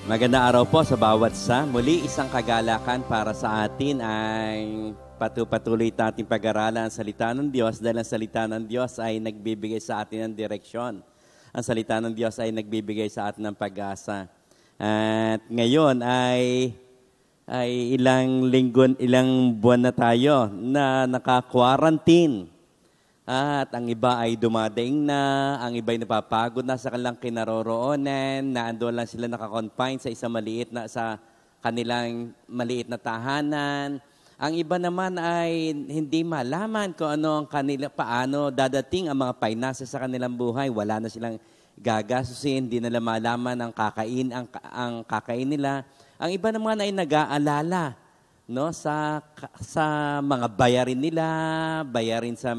Magandang araw po sa bawat isa. Muli isang kagalakan para sa atin ay patuloy nating pag-aralan ang salita ng Diyos dahil ang salita ng Diyos ay nagbibigay sa atin ng direksyon. Ang salita ng Diyos ay nagbibigay sa atin ng pag-asa. At ngayon ay ilang buwan na tayo na naka-quarantine. At ang iba ay dumadaing na, ang iba ay napapagod na sa kanilang kinaroroonan, na ando lang sila nakakonfine sa isang sa kanilang maliit na tahanan. Ang iba naman ay hindi malaman kung ano ang paano dadating ang mga finances sa kanilang buhay. Wala na silang gagasusin, hindi nila malaman ang kakain nila. Ang iba naman ay nag-aalala, no, sa mga bayarin nila, bayarin sa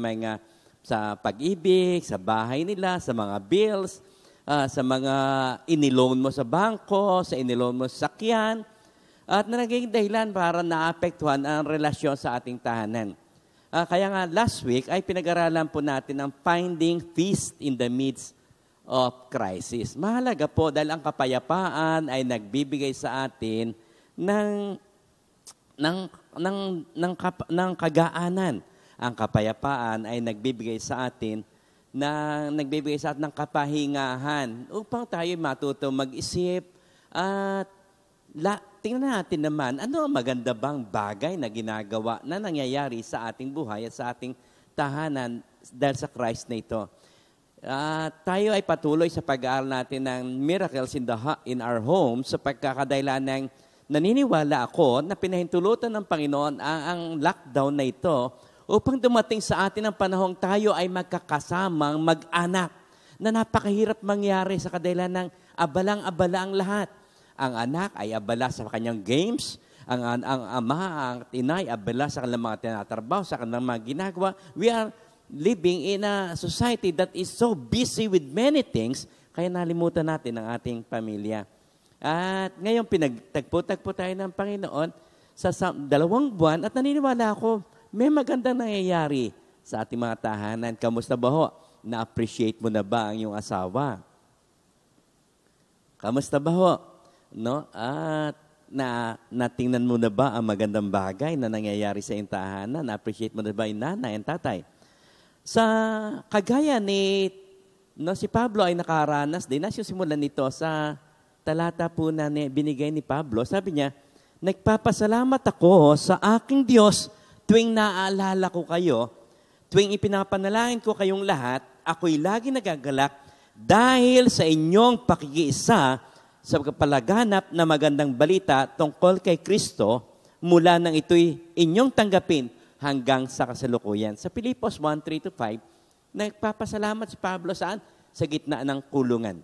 pag-ibig, sa bahay nila, sa mga bills, sa mga iniloan mo sa bangko, sa iniloan mo sa sakyan, at naging dahilan para naapektuhan ang relasyon sa ating tahanan. Kaya nga last week ay pinag-aralan po natin ang finding peace in the midst of crisis. Mahalaga po dahil ang kapayapaan ay nagbibigay sa atin ng kagaanan. Ang kapayapaan ay nagbibigay sa atin ng kapahingahan upang tayo matuto mag-isip at tingnan natin naman ano ang maganda bang bagay na ginagawa na nangyayari sa ating buhay at sa ating tahanan dahil sa Christ na ito. Tayo ay patuloy sa pag-aaral natin ng miracles in our home sa pagkakadahilan ng naniniwala ako na pinahintulutan ng Panginoon ang lockdown na ito upang dumating sa atin ang panahong tayo ay magkakasamang mag-anak na napakahirap mangyari sa kadahilan ng abalang-abala ang lahat. Ang anak ay abala sa kanyang games, ang ama, ang inay, abala sa kanilang mga tinatrabaho, sa kanilang mga ginagawa. We are living in a society that is so busy with many things, kaya nalimutan natin ang ating pamilya. At ngayon pinagtagpo-tagpo tayo ng Panginoon sa 2 buwan at naniniwala ako, may magandang nangyayari sa ating mga tahanan. Kamusta ba ho? Na-appreciate mo na ba ang iyong asawa? Kamusta ba ho? No? At natingnan mo na ba ang magandang bagay na nangyayari sa iyong tahanan? Na-appreciate mo na ba yung nanay and tatay? Sa kagaya ni si Pablo ay nakaranas din. Nasimulan nito sa talata po na binigay ni Pablo. Sabi niya, nagpapasalamat ako sa aking Diyos tuwing naaalala ko kayo, tuwing ipinapanalangin ko kayong lahat, ako'y lagi nagagalak dahil sa inyong pakikiisa sa pagpalaganap na magandang balita tungkol kay Kristo mula nang ito'y inyong tanggapin hanggang sa kasalukuyan. Sa Filipos 1:3-5, nagpapasalamat si Pablo saan? Sa gitna ng kulungan.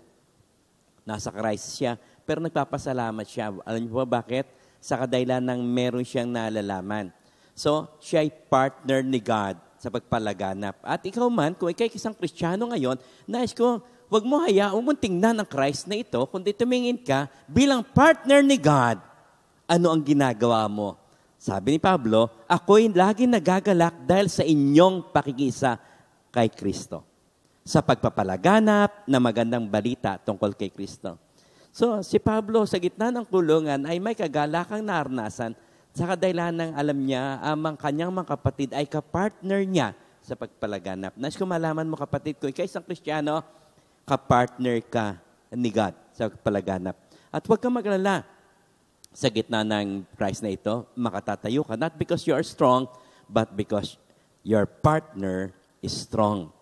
Nasa Christ siya, pero nagpapasalamat siya. Alam niyo ba bakit? Sa kadahilan ng meron siyang nalalaman. So, siya ay partner ni God sa pagpalaganap. At ikaw man, kung ikaw isang Kristiyano ngayon, nais ko, huwag mo hayaan mong tingnan ang Christ na ito, kundi tumingin ka bilang partner ni God. Ano ang ginagawa mo? Sabi ni Pablo, ako'y lagi nagagalak dahil sa inyong pakikisa kay Kristo. Sa pagpapalaganap na magandang balita tungkol kay Kristo. So, si Pablo sa gitna ng kulungan ay may kagalakang naranasan sa kadahilan ng alam niya, ang kanyang mga kapatid ay kapartner niya sa pagpalaganap. Nais ko malaman mo kapatid ko, ikaw isang Kristiyano, kapartner ka ni God sa pagpalaganap. At huwag kang maglala sa gitna ng Christ na ito, makatatayo ka. Not because you are strong, but because your partner is strong.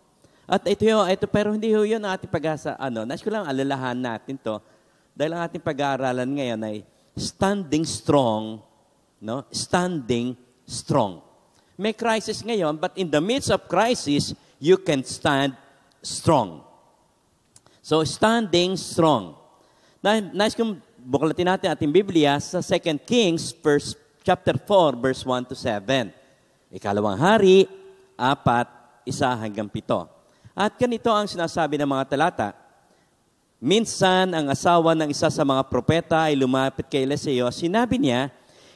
At ito pero hindi yun ang ating pag-asa. Nais ko lang alalahan natin to dahil ang ating pag-aaralan ngayon ay standing strong. No? Standing strong. May crisis ngayon, but in the midst of crisis, you can stand strong. So, standing strong. Nais kong buklatin natin ating Biblia sa 2 Kings, chapter 4, verse 1-7. Ikalawang hari, 4, 1-7. At ganito ang sinasabi ng mga talata. Minsan, ang asawa ng isa sa mga propeta ay lumapit kay Eliseo. Sinabi niya,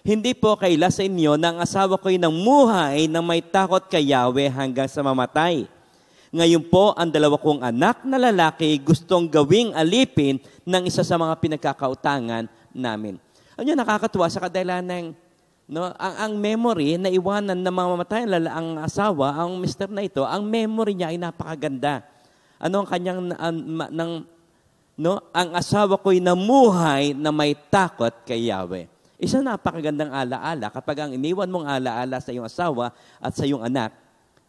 hindi po kaila sa inyo na ang asawa ko'y namuhay nang may takot kay Yahweh hanggang sa mamatay. Ngayon po, ang dalawa kong anak na lalaki gustong gawing alipin ng isa sa mga pinagkakautangan namin. Ano yun, nakakatuwa sa kadahilan ng ang memory na iwanan na mamamatay ang asawa, ang mister na ito, ang memory niya ay napakaganda. Ano ang kanyang, ang asawa ko'y namuhay na may takot kay Yahweh. Isa napakagandang alaala kapag ang iniwan mong alaala sa iyong asawa at sa iyong anak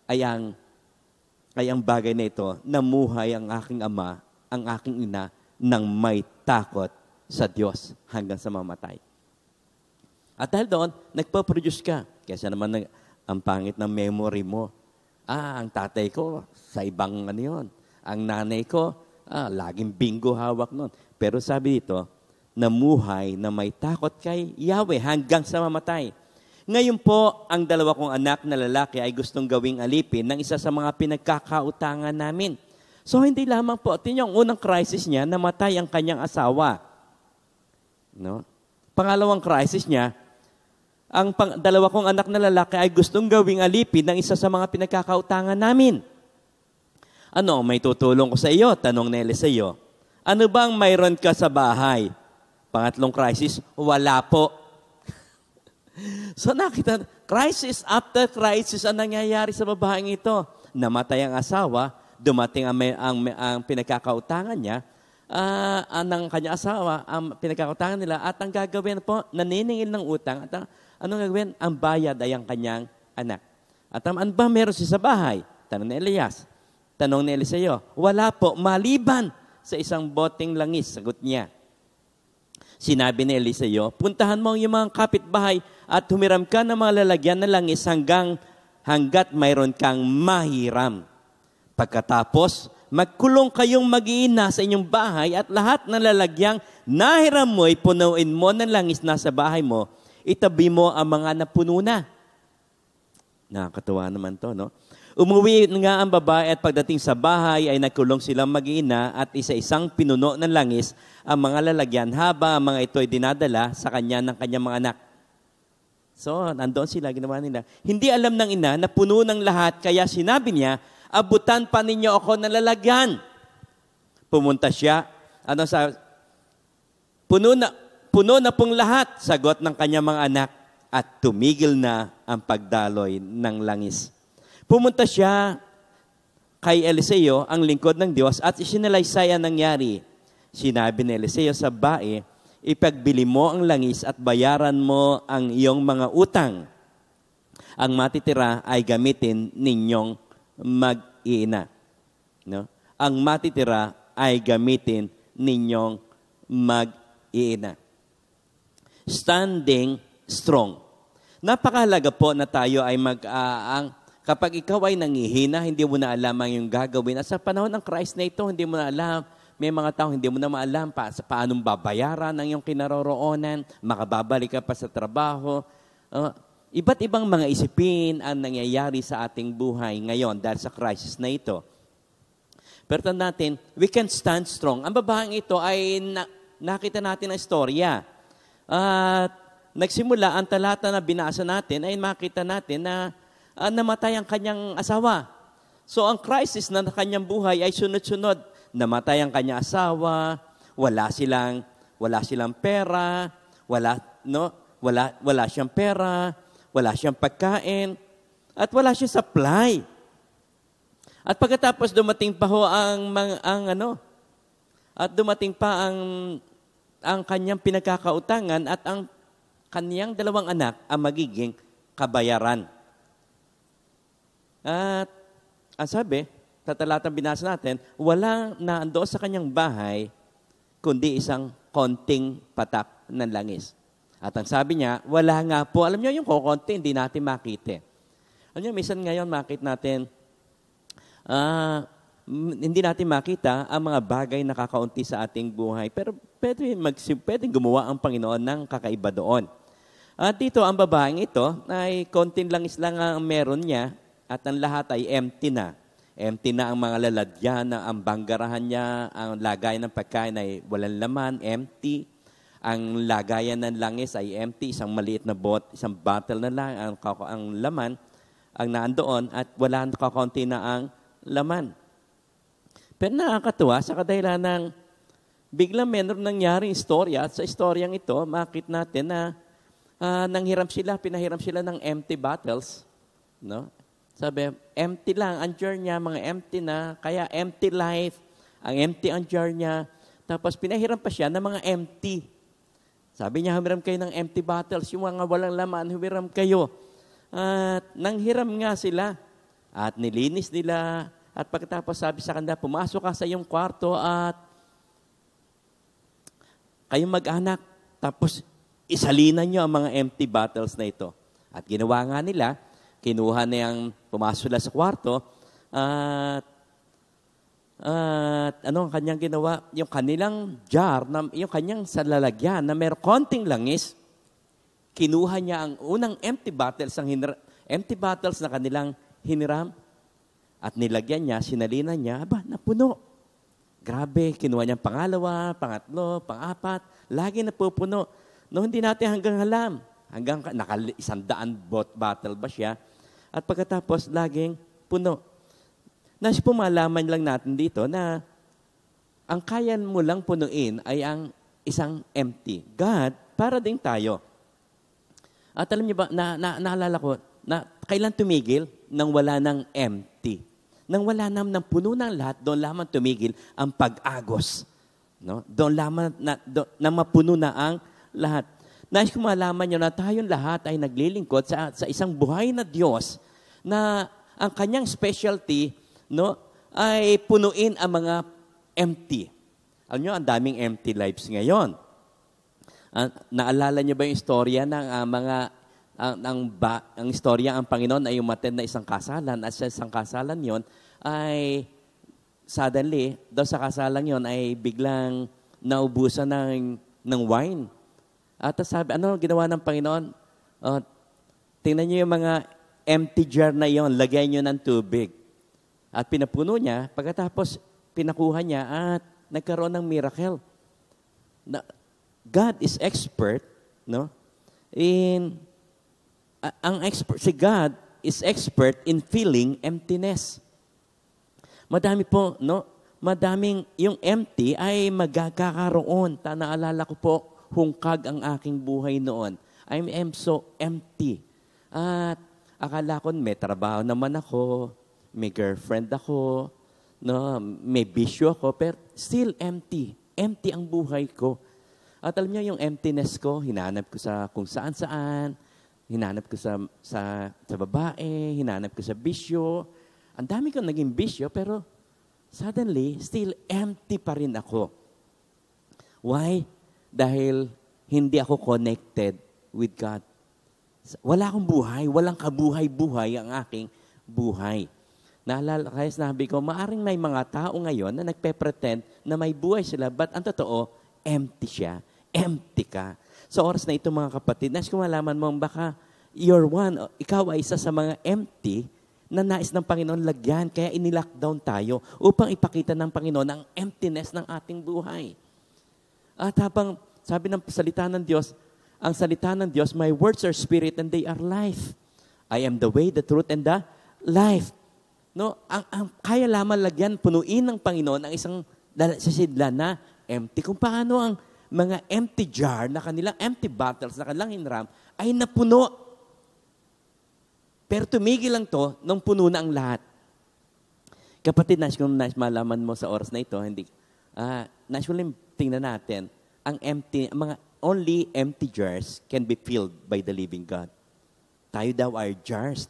ay ang bagay na ito, namuhay ang aking ama, ang aking ina, ng may takot sa Diyos hanggang sa mamatay. At dahil doon, nagpa-produce ka. Kaya naman ang pangit ng memory mo. Ang tatay ko, sa ibang yun. Ang nanay ko, laging bingo hawak nun. Pero sabi dito, namuhay na may takot kay Yahweh hanggang sa mamatay. Ngayon po, ang dalawa kong anak na lalaki ay gustong gawing alipin ng isa sa mga pinagkakautangan namin. So, hindi lamang po, yung unang crisis niya, namatay ang kanyang asawa. Pangalawang crisis niya, ang dalawa kong anak na lalaki ay gustong gawing alipin ng isa sa mga pinagkakautangan namin. Ano, may tutulong ko sa iyo? Tanong ni Eliseo. Ano bang mayroon ka sa bahay? Pangatlong crisis, wala po. So nakita, crisis after crisis ang nangyayari sa babaeng ito. Namatay ang asawa, dumating ang pinagkakautangan niya, ng kanyang asawa, ang pinagkakautangan nila, at ang gagawin po, naniningil ng utang, at anong gagawin? Ang bayad ay ang kanyang anak. At ano ba meron siya sa bahay? Tanong ni Elias. Tanong ni Eliseo, wala po, maliban sa isang boteng langis, sagot niya. Sinabi ni Eliseo, puntahan mo ang iyong mga kapitbahay at humiram ka ng mga lalagyan ng langis hanggat mayroon kang mahiram. Pagkatapos, magkulong kayong mag-iina sa inyong bahay at lahat ng lalagyang nahiram mo'y punuin mo ng langis na sa bahay mo, itabi mo ang mga napuno na. Nakakatuwa naman to, no? Umuwi nga ang babae at pagdating sa bahay ay nagkulong silang mag-iina at isa-isang pinuno ng langis ang mga lalagyan habang ang mga ito ay dinadala sa kanya ng kanyang mga anak. So, nandoon sila, ginawa nila. Hindi alam ng ina na puno ng lahat, kaya sinabi niya, abutan pa ninyo ako ng lalagyan. Pumunta siya, puno na pong lahat, sagot ng kanyang mga anak, at tumigil na ang pagdaloy ng langis. Pumunta siya kay Eliseo, ang lingkod ng Diyos, at isinalaysay ang nangyari. Sinabi ni Eliseo sa bae, ipagbili mo ang langis at bayaran mo ang iyong mga utang. Ang matitira ay gamitin ninyong mag-iina. No? Ang matitira ay gamitin ninyong mag-iina. Standing strong. Napakahalaga po na tayo ay kapag ikaw ay nangihina, hindi mo na alam ang iyong gagawin. At sa panahon ng Christ na ito, hindi mo na alam. May mga tao, hindi mo na maalam paanong babayaran ang iyong kinaroroonan, makababalik ka pa sa trabaho. Iba't ibang mga isipin ang nangyayari sa ating buhay ngayon dahil sa crisis na ito. Pero tandaan natin, we can stand strong. Ang babaeng ito ay nakita natin ang istorya. Nagsimula, ang talata na binasa natin ay makita natin na namatay ang kanyang asawa. So ang crisis na kanyang buhay ay sunod-sunod. Namatay ang kanyang asawa, wala silang pera, wala siyang pera, wala siyang pagkain, at wala siyang supply. At pagkatapos dumating pa ho ang kanyang pinagkakautangan at ang kanyang dalawang anak ang magiging kabayaran. At ang sabi, sa talatang binasa natin, wala na doon sa kanyang bahay, kundi isang konting patak ng langis. At ang sabi niya, wala nga po. Alam niyo, yung kukunti, hindi natin makita. Alam niyo, minsan ngayon makita natin, hindi natin makita ang mga bagay na kakaunti sa ating buhay. Pero pwedeng gumawa ang Panginoon ng kakaiba doon. At dito, ang babaeng ito, ay konting langis lang ang meron niya, at ang lahat ay empty na. Empty na ang mga lalagyan, ang banggarahan niya, ang lagayan ng pagkain ay walang laman, empty. Ang lagayan ng langis ay empty, isang maliit na isang bottle na lang ang laman, ang naandoon, at wala kakaunti na ang laman. Pero nakakatuwa sa kadahilan ng biglang meron nangyaring istorya at sa istoryang ito, makita natin na pinahiram sila ng empty bottles. No? Sabi, empty lang ang jar niya, mga empty na, kaya empty life, ang empty ang jar niya. Tapos pinahiram pa siya ng mga empty. Sabi niya, humiram kayo ng empty bottles, yung mga walang laman, humiram kayo. At nanghiram nga sila at nilinis nila. At pagkatapos sabi sa kanila, pumasok ka sa iyong kwarto at kayong mag-anak. Tapos isalinan nyo ang mga empty bottles na ito. At ginawa nga nila, kinuha na yung pumasok sila sa kwarto at ano ang kanyang ginawa? Yung kanilang jar, yung kanyang salalagyan na mayroong konting langis, kinuha niya ang unang empty bottles na kanilang hiniram at nilagyan niya, sinalinan niya, napuno. Grabe, kinuha niya pangalawa, pangatlo, pangapat, lagi napupuno. No, hindi natin hanggang alam. Hanggang 100 bottle ba siya? At pagkatapos, laging puno. Nais po malaman lang natin dito na ang kaya mo lang punuin ay ang isang empty. God, para din tayo. At alam niyo ba, naalala ko, na kailan tumigil nang wala ng empty. Nang wala ng puno ng lahat, doon lamang tumigil ang pag-agos. No? Doon lamang na mapuno na ang lahat. Nais ko malaman nyo na tayong lahat ay naglilingkod sa isang buhay na Diyos na ang kanyang specialty, no, ay punuin ang mga empty. Alam nyo, ang daming empty lives ngayon. Naalala nyo ba yung istorya ng ang istorya, ang Panginoon ay umattend na isang kasalan at sa isang kasalan yon ay suddenly, daw sa kasalan yon ay biglang naubusan ng wine. At sabi, ano ginawa ng Panginoon? Tingnan niyo yung mga empty jar na yon, lagay niyo ng tubig. At pinapuno niya, pagkatapos pinakuha niya at nagkaroon ng miracle. God is expert, no? Si God is expert in filling emptiness. Madami po, no? Madaming yung empty ay magkakaroon. Naalala ko po, hungkag ang aking buhay noon. I am so empty. At akala ko may trabaho naman ako, may girlfriend ako, no, may bisyo ako, pero still empty. Empty ang buhay ko. At alam niyo yung emptiness ko, hinanap ko sa kung saan-saan, hinanap ko sa babae, hinanap ko sa bisyo. Ang dami kong naging bisyo, pero suddenly, still empty pa rin ako. Why? Dahil hindi ako connected with God. Wala akong buhay, walang kabuhay-buhay ang aking buhay. Naalala, kaya sinabi ko, maaring may mga tao ngayon na nagpe-pretend na may buhay sila, but ang totoo, empty siya. Empty ka. Sa oras na ito, mga kapatid, nais ko malaman mo, baka ikaw ay isa sa mga empty na nais ng Panginoon lagyan, kaya inilockdown tayo upang ipakita ng Panginoon ang emptiness ng ating buhay. At habang sabi ng salita ng Diyos, ang salita ng Diyos, my words are spirit and they are life. I am the way, the truth, and the life. No, ang kaya lamang lagyan, punuin ng Panginoon ang isang sasidla na empty. Kung paano ang mga empty jar na kanilang empty bottles na kanilang hinram ay napuno. Pero tumigil lang to nung puno na ang lahat. Kapatid, nais malaman mo sa oras na ito, nais ko lang tingnan natin, mga only empty jars can be filled by the living God. Tayo daw ay jars,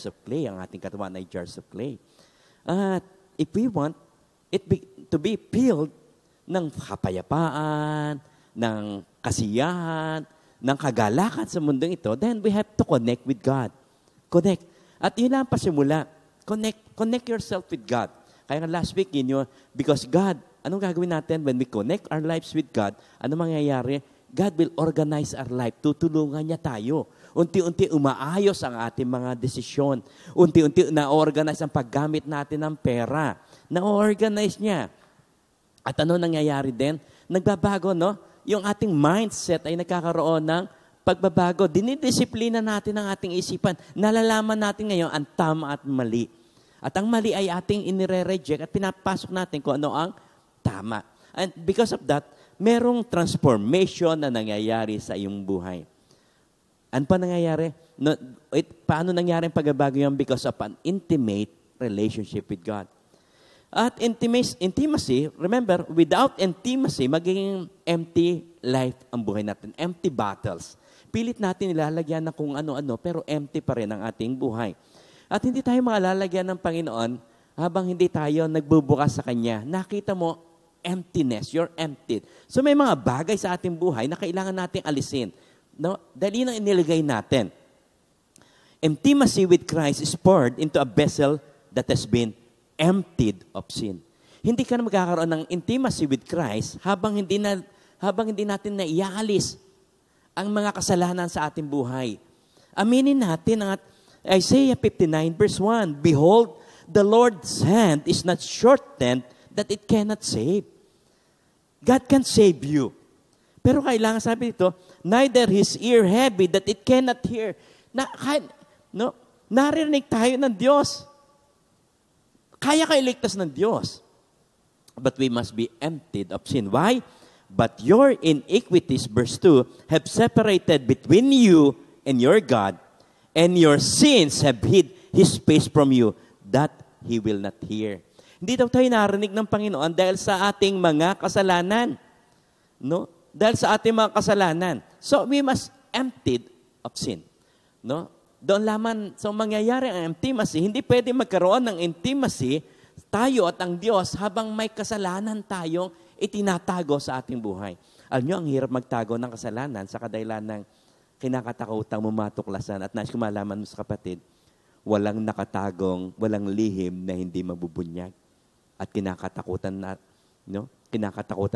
of clay, ang ating katawan ay jars of clay. At if we want to be filled ng kapayapaan, ng kasiyahan, ng kagalakan sa mundong ito, then we have to connect with God. Connect. At yun lang pasimula. Connect yourself with God. Kaya nga last week, because God, anong gagawin natin when we connect our lives with God? Ano mangyayari? God will organize our life. Tutulungan niya tayo. Unti-unti umaayos ang ating mga desisyon. Unti-unti na-organize ang paggamit natin ng pera. Na-organize niya. At ano nangyayari din? Nagbabago, no? Yung ating mindset ay nagkakaroon ng pagbabago. Dinidisiplina natin ang ating isipan. Nalalaman natin ngayon ang tama at mali. At ang mali ay ating inire-reject at pinapasok natin kung ano ang tama. And because of that, merong transformation na nangyayari sa iyong buhay. Ano pa nangyayari? Paano nangyari ang pagbabago yan? Because of an intimate relationship with God. At intimacy, remember, without intimacy, magiging empty life ang buhay natin. Empty battles. Pilit natin nilalagyan na kung ano-ano, pero empty pa rin ang ating buhay. At hindi tayo makalalagyan ng Panginoon habang hindi tayo nagbubukas sa Kanya. Nakita mo, emptiness. You're emptied. So may mga bagay sa ating buhay na kailangan nating alisin. No? Dahil yun ang inilagay natin. Intimacy with Christ is poured into a vessel that has been emptied of sin. Hindi ka na magkakaroon ng intimacy with Christ habang hindi natin na iaalis ang mga kasalanan sa ating buhay. Aminin natin ang Isaiah 59 verse 1, "Behold, the Lord's hand is not shortened that it cannot save." God can save you. Pero kailangan sabi dito, "Neither his ear heavy that it cannot hear." Narinig tayo ng Diyos. Kaya kayo iligtas ng Diyos. But we must be emptied of sin. Why? "But your iniquities," verse 2, "have separated between you and your God, and your sins have hid His face from you, that He will not hear." Hindi daw tayo narinig ng Panginoon dahil sa ating mga kasalanan. No? Dahil sa ating mga kasalanan. So, we must emptied of sin. No? Doon laman, so mangyayari ang intimacy, hindi pwede magkaroon ng intimacy tayo at ang Diyos habang may kasalanan tayong itinatago sa ating buhay. Alam nyo, ang hirap magtago ng kasalanan sa kadahilan ng kinakatakutang mumatuklasan at nais ko malaman mo sa kapatid, walang nakatagong, walang lihim na hindi mabubunyag. At kinakatakutan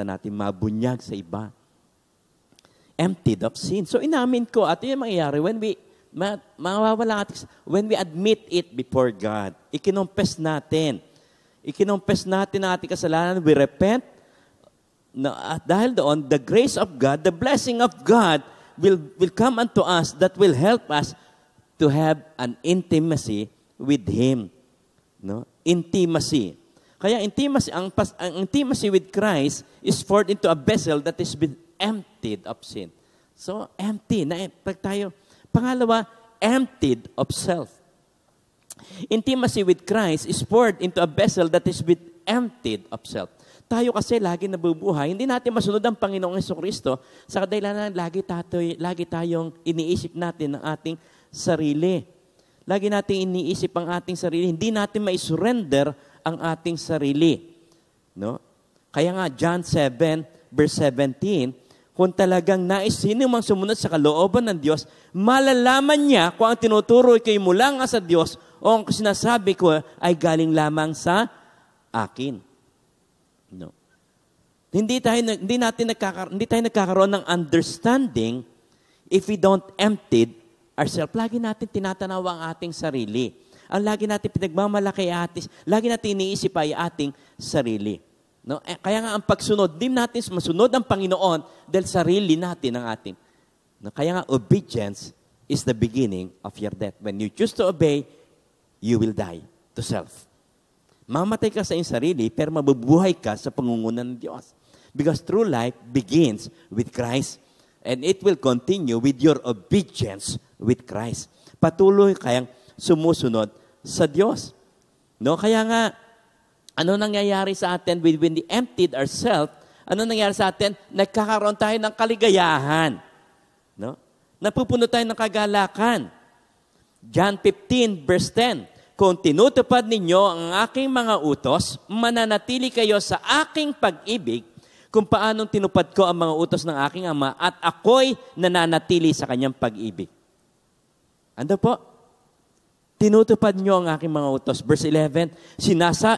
natin mabunyag sa iba. Emptied of sin. So inamin ko, at yun mangyayari when we admit it before God. Ikinompes natin ang ating kasalanan, we repent. At dahil doon, the grace of God, the blessing of God will come unto us that will help us to have an intimacy with Him. No? Intimacy. Kaya ang intimacy with Christ is poured into a vessel that is been emptied of sin. So, empty. Pangalawa, emptied of self. Intimacy with Christ is poured into a vessel that is been emptied of self. Tayo kasi lagi nabubuhay, hindi natin masunod ang Panginoong Jesucristo sa kadahilanan lagi tayong iniisip natin ang ating sarili. Lagi natin iniisip ang ating sarili. Hindi natin mai-surrender ang ating sarili. No? Kaya nga, John 7, verse 17, kung talagang nais sino mang sumunod sa kalooban ng Diyos, malalaman niya kung ang tinuturo kayo mula nga sa Diyos o ang sinasabi ko ay galing lamang sa akin. No. Hindi tayo nagkakaroon ng understanding if we don't empty ourselves. Lagi natin tinatanaw ang ating sarili. Ang lagi natin pinagmamalaki lagi natin iniisip ay ating sarili. No? Kaya nga ang pagsunod, di natin masunod ang Panginoon dahil sarili natin ang ating. No? Kaya nga obedience is the beginning of your death. When you choose to obey, you will die to self. Mamatay ka sa iyong sarili, pero mabubuhay ka sa pangungunan ng Diyos. Because true life begins with Christ. And it will continue with your obedience with Christ. Patuloy kayang sumusunod sa Diyos. No? Kaya nga, ano nangyayari sa atin when we emptied ourselves? Ano nangyayari sa atin? Nagkakaroon tayo ng kaligayahan. No? Napupuno tayo ng kagalakan. John 15, verse 10. Kung tinutupad ninyo ang aking mga utos, mananatili kayo sa aking pag-ibig kung paanong tinupad ko ang mga utos ng aking Ama at ako'y nananatili sa kanyang pag-ibig. Ano po? Tinutupad nyo ang aking mga utos. Verse 11,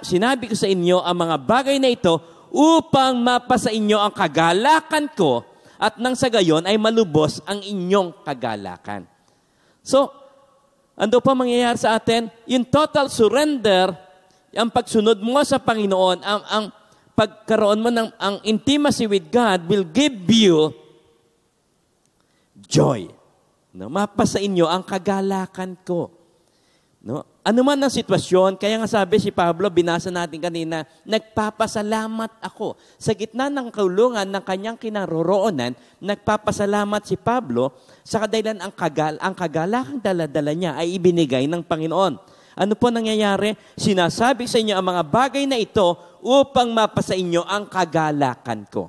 sinabi ko sa inyo ang mga bagay na ito upang mapasa inyo ang kagalakan ko at nang sa gayon ay malubos ang inyong kagalakan. So, ano pa mangyayari sa atin? Yung total surrender, ang pagsunod mo sa Panginoon, ang pagkaroon mo ng ang intimacy with God will give you joy. No? Mapasa inyo ang kagalakan ko. No? Ano man ang sitwasyon, kaya nga sabi si Pablo, binasa natin kanina, nagpapasalamat ako. Sa gitna ng kaulungan ng kanyang kinaroroonan, nagpapasalamat si Pablo sa kadahilan ang kagalakang dala-dala niya ay ibinigay ng Panginoon. Ano po nangyayari? Sinasabi sa inyo ang mga bagay na ito upang mapasa inyo ang kagalakan ko.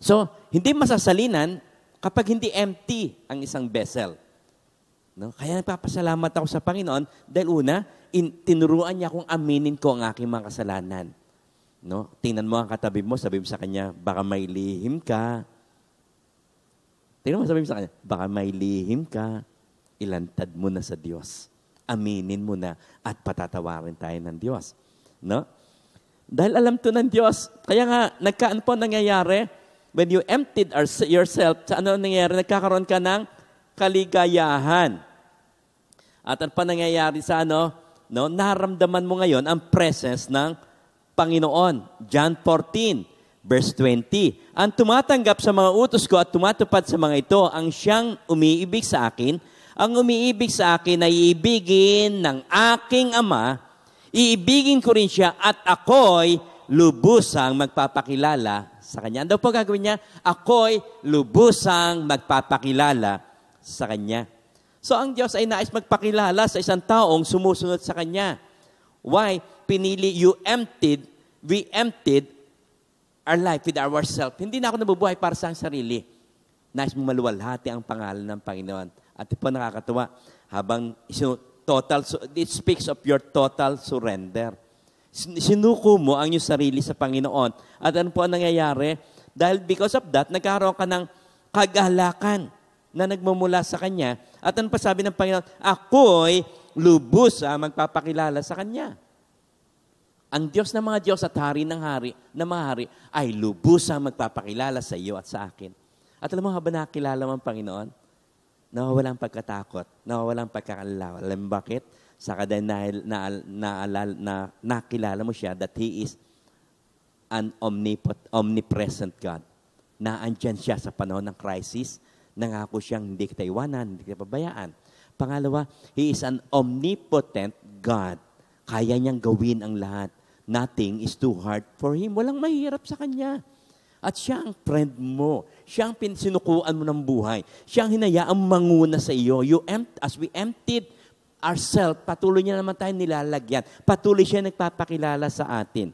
So, hindi masasalinan kapag hindi empty ang isang vessel. No? Kaya nagpapasalamat ako sa Panginoon dahil una, tinuruan niya akong aminin ko ang aking mga kasalanan. No? Tingnan mo ang katabi mo, sabi mo sa kanya, baka may lihim ka. Tingnan mo, sabi mo sa kanya, baka may lihim ka, ilantad mo na sa Diyos. Aminin mo na at patatawarin tayo ng Diyos. No? Dahil alam to ng Diyos, kaya nga, ano po nangyayari? When you emptied yourself, sa ano nangyayari? Nagkakaroon ka ng kaligayahan. At ano pa nangyayari sa naramdaman mo ngayon ang presence ng Panginoon. John 14, verse 20. Ang tumatanggap sa mga utos ko at tumatupad sa mga ito, ang siyang umiibig sa akin. Ang umiibig sa akin ay iibigin ng aking Ama, iibigin ko rin siya at ako'y lubusang magpapakilala sa Kanya. Ano po gagawin niya? Ako'y lubusang magpapakilala sa Kanya. So, ang Diyos ay nais magpakilala sa isang taong sumusunod sa Kanya. Why? We emptied our life with ourselves. Hindi na ako nabubuhay para sa sarili. Nais mong maluwalhati ang pangalan ng Panginoon. At ito po nakakatuwa, habang it speaks of your total surrender. Sinuko mo ang iyong sarili sa Panginoon. At ano po ang nangyayari? Dahil because of that, nagkaroon ka ng kagalakan na nagmumula sa Kanya. At ano pa sabi ng Panginoon? Ako'y lubos magpapakilala sa Kanya. Ang Diyos ng mga Diyos at Hari ng Hari na mahari ay lubos magpapakilala sa iyo at sa akin. At alam mo, habang nakilala mo ang Panginoon, nawawalang pagkatakot, nawawalang pagkakalala. Alam mo bakit? Saka dahil nakilala mo siya that He is an omnipresent God. Naandyan siya sa panahon ng crisis. Nangako siyang hindi kita iwanan, hindi kita pabayaan. Pangalawa, He is an omnipotent God. Kaya niyang gawin ang lahat. Nothing is too hard for Him. Walang mahirap sa Kanya. At siya ang friend mo. Siya ang sinukuan mo ng buhay. Siya ang hinayaang manguna sa iyo. As we emptied ourselves, patuloy niya naman tayo nilalagyan. Patuloy siya nagpapakilala sa atin.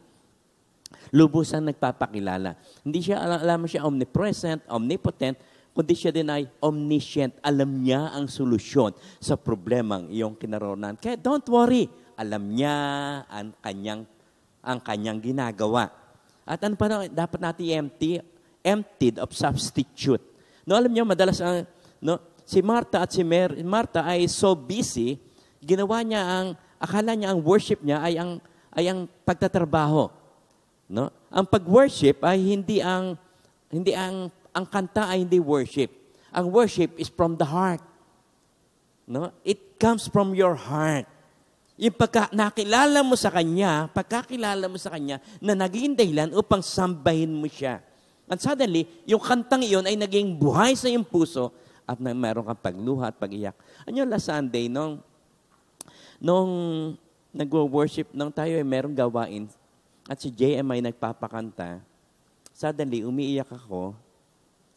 Lubos ang nagpapakilala. Hindi siya, alam mo siya, omnipresent, omnipotent, kundi siya din ay omniscient. Alam niya ang solusyon sa problemang iyong kinaroonan. Kaya don't worry. Alam niya ang kanyang ginagawa. At ano pa dapat natin emptied of substitute. No, alam niyo, madalas si Martha at si Mary, Martha ay so busy, ginawa niya akala niya ang worship niya ay ang pagtatrabaho. No? Ang pag-worship ay hindi ang kanta ay hindi worship. Ang worship is from the heart. No? It comes from your heart. Yung pagkakilala mo sa Kanya na naging dahilan upang sambahin mo siya. And suddenly, yung kantang iyon ay naging buhay sa iyong puso at mayroon kang pagluha at pag-iyak. Ano last Sunday, nung nag-worship tayo ay merong gawain at si JM ay nagpapakanta, suddenly, umiiyak ako.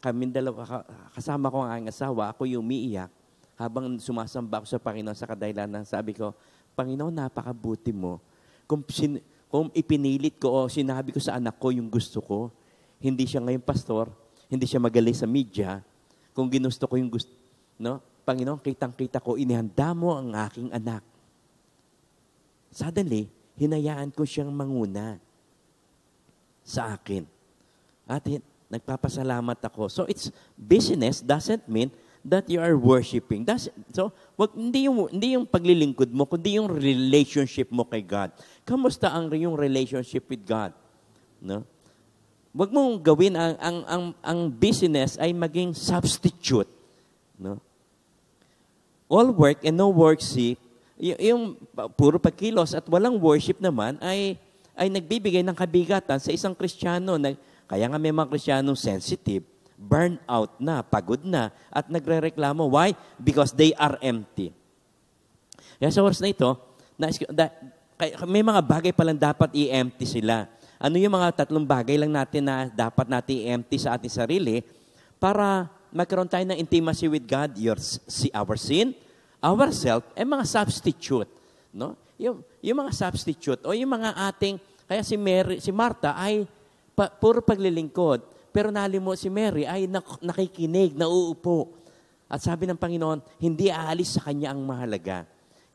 Kaming dalawa, kasama ko ang aking asawa, ako yung umiiyak habang sumasamba ako sa Panginoon sa kadahilan ng sabi ko, Panginoon, napakabuti mo. Kung ipinilit ko o sinabi ko sa anak ko yung gusto ko, hindi siya ngayon pastor, hindi siya magaling sa media, kung ginusto ko yung gusto, no? Panginoon, kitang-kita ko, inihanda mo ang aking anak. Suddenly, hinayaan ko siyang manguna sa akin. At nagpapasalamat ako. So, business doesn't mean that you are worshiping. Hindi yung paglilingkod mo, kundi yung relationship mo kay God. Kamusta yung relationship with God? No? Huwag mong gawin ang business ay maging substitute. No? All work and no worship, yung puro pagkilos at walang worship naman ay nagbibigay ng kabigatan sa isang Kristiyano. Kaya nga may mga Kristiyanong sensitive, burn out na, pagod na, at nagre-reklamo. Why? Because they are empty. Kaya sa oras na ito, may mga bagay palang dapat i-empty sila. Ano yung mga 3 bagay lang natin na dapat natin i-empty sa ating sarili para magkaroon tayo ng intimacy with God, our sin, ourself, mga substitute. No? Yung mga substitute o yung mga ating, kaya si Martha ay puro paglilingkod, pero si Mary ay nakikinig, nauupo. At sabi ng Panginoon, hindi aalis sa kanya ang mahalaga.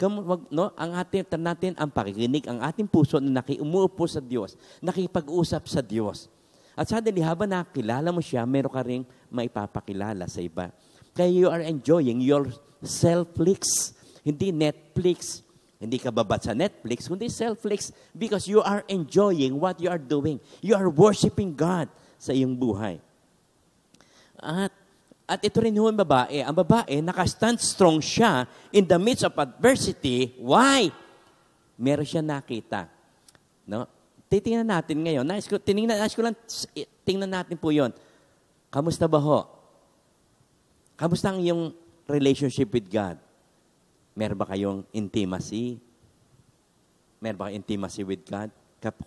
Ang natin ang pakikinig, ang ating puso na umuupo sa Diyos, nakipag-usap sa Diyos. At suddenly, habang nakilala mo siya, meron ka rin maipapakilala sa iba. Kaya you are enjoying your Selflix, hindi Netflix. Hindi ka babad sa Netflix, kundi Selflix because you are enjoying what you are doing. You are worshiping God sa iyong buhay. At ito rin yung babae. Ang babae, nakastand strong siya in the midst of adversity. Why? Meron siya nakita. No? Titingnan natin ngayon. Tingnan natin po yon. Kamusta ba ho? Kamusta ang iyong relationship with God? Meron ba kayong intimacy? Meron ba kayong intimacy with God?